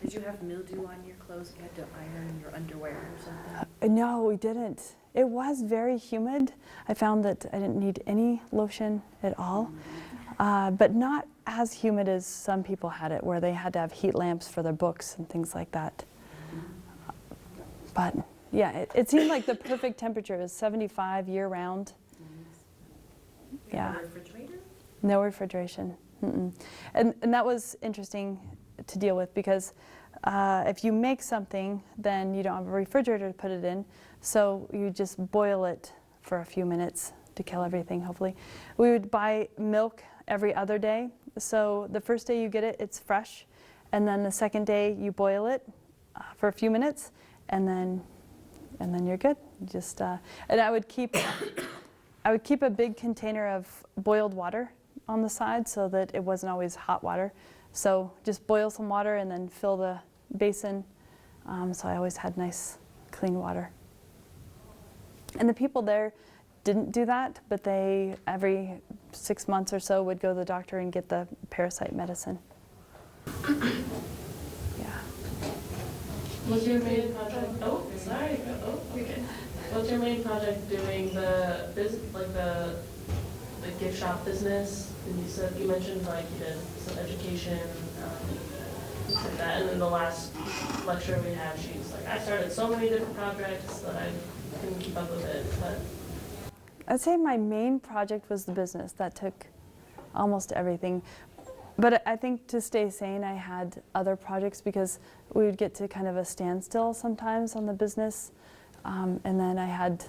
Did you have mildew on your clothes? You had to iron your underwear or something? No, we didn't. It was very humid. I found that I didn't need any lotion at all, but not as humid as some people had it, where they had to have heat lamps for their books and things like that. But yeah, it seemed like the perfect temperature. It was 75 year-round. You Yeah. had a refrigerator? No refrigeration. Mm-mm. And that was interesting to deal with, because if you make something, then you don't have a refrigerator to put it in, so you just boil it for a few minutes to kill everything, hopefully. We would buy milk every other day, so the first day you get it, it's fresh, and then the second day you boil it for a few minutes, and then you're good. Just and I would keep a big container of boiled water on the side so that it wasn't always hot water. So just boil some water and then fill the basin. So I always had nice, clean water. And the people there didn't do that, but they, every 6 months or so, would go to the doctor and get the parasite medicine. Yeah. What's your main project? Oh, sorry. Oh, okay. What's your main project doing the gift shop business? And you mentioned like you did some education, things like that. And in the last lecture we had, she's like, I started so many different projects that I couldn't keep up with it. But I'd say my main project was the business. That took almost everything. But I think to stay sane, I had other projects, because we would get to kind of a standstill sometimes on the business. And then I had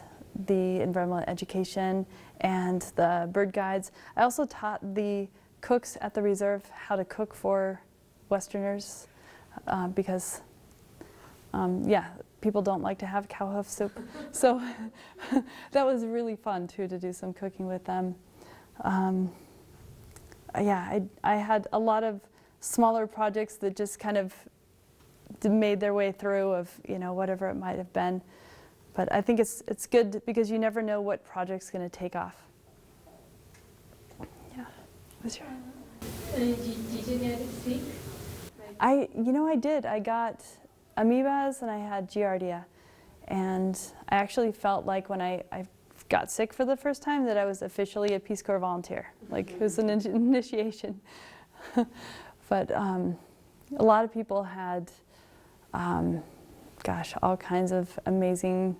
the environmental education and the bird guides. I also taught the cooks at the reserve how to cook for Westerners, because, yeah, people don't like to have cow hoof soup. So that was really fun, too, to do some cooking with them. Yeah, I had a lot of smaller projects that just kind of made their way through of, whatever it might have been. But I think it's good, because you never know what project's going to take off. Yeah. What's your? Did you get sick? I did. I got amoebas and I had giardia. And I actually felt like when I got sick for the first time that I was officially a Peace Corps volunteer. Like, it was an initiation. But a lot of people had, all kinds of amazing,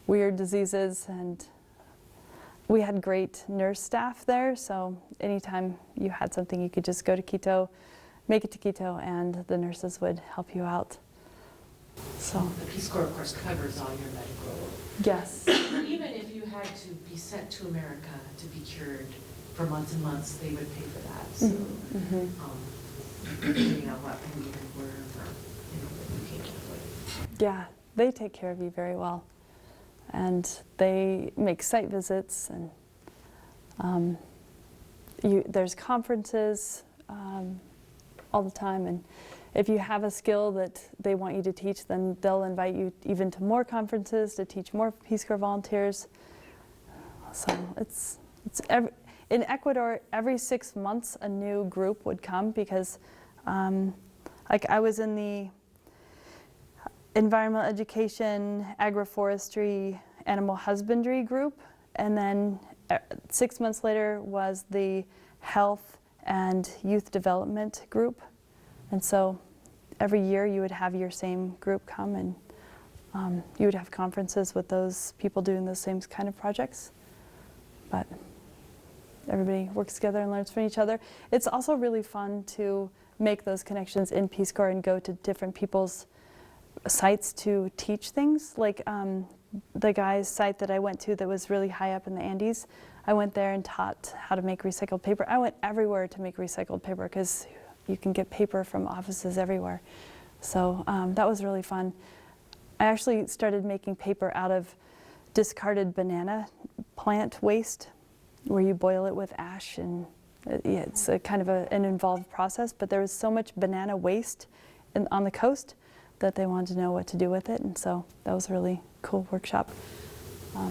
weird diseases, and we had great nurse staff there, so anytime you had something, you could just go to Quito, make it to Quito, and the nurses would help you out. So, The Peace Corps, of course, covers all your medical. yes. Even if you had to be sent to America to be cured for months and months, they would pay for that. So, Mhm. depending on what we were, or, you came up with. Yeah, they take care of you very well. And they make site visits, and there's conferences all the time. And if you have a skill that they want you to teach, then they'll invite you even to more conferences to teach more Peace Corps volunteers. So in Ecuador, every 6 months a new group would come, because like I was in the environmental education, agroforestry, animal husbandry group, and then 6 months later was the health and youth development group. And so every year you would have your same group come, and you would have conferences with those people doing the same kind of projects. But everybody works together and learns from each other. It's also really fun to make those connections in Peace Corps and go to different people's sites to teach things. Like the guy's site that I went to that was really high up in the Andes, I went there and taught how to make recycled paper. I went everywhere to make recycled paper because you can get paper from offices everywhere. So that was really fun. I actually started making paper out of discarded banana plant waste, where you boil it with ash, and it's a kind of an involved process, but there was so much banana waste on the coast that they wanted to know what to do with it, and so that was a really cool workshop. I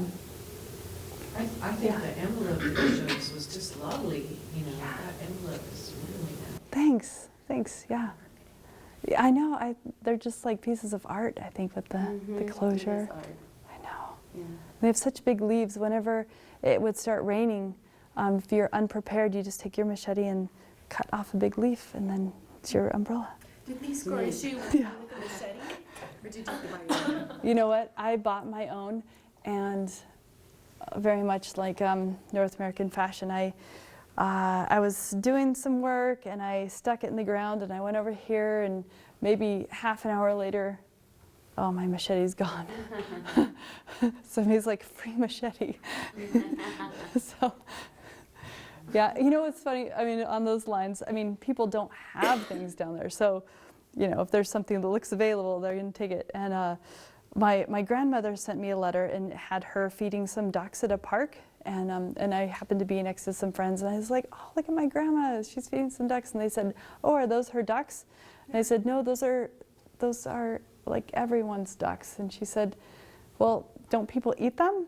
think the envelope that you showed us was just lovely, you know, that envelope is really nice. Thanks, yeah. Yeah, I know, they're just like pieces of art, I think, with the closure. I know. Yeah. They have such big leaves. Whenever it would start raining, if you're unprepared, you just take your machete and cut off a big leaf, and then it's your umbrella. Did Peace Corps issue Yeah. with a machete? Or did you buy your own? You know what? I bought my own, and very much like North American fashion, I was doing some work and I stuck it in the ground, and I went over here, and maybe half an hour later, oh, my machete's gone. Somebody's like, free machete. So, yeah, you know what's funny? I mean, on those lines, I mean, people don't have things down there. So, you know, if there's something that looks available, they're going to take it. And my grandmother sent me a letter, and it had her feeding some ducks at a park. And I happened to be next to some friends, and I was like, oh, look at my grandma, she's feeding some ducks. And they said, oh, are those her ducks? And I said, no, those are like everyone's ducks. And she said, well, don't people eat them?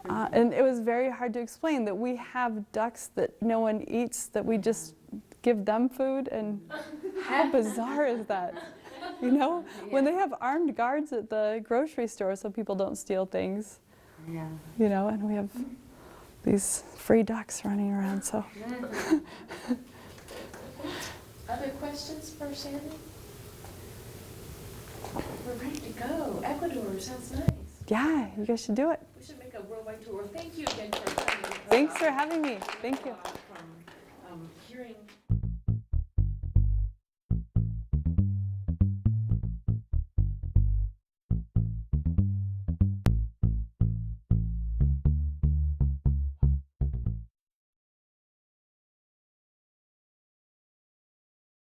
And it was very hard to explain that we have ducks that no one eats, that we just give them food. And how bizarre is that? You know, when they have armed guards at the grocery store so people don't steal things. Yeah. You know, and we have these free ducks running around, so. Other questions for Shannon? We're ready to go. Ecuador sounds nice. Yeah, you guys should do it. We should make a worldwide tour. Thank you again for coming. Thanks for having me. Thank you. From hearing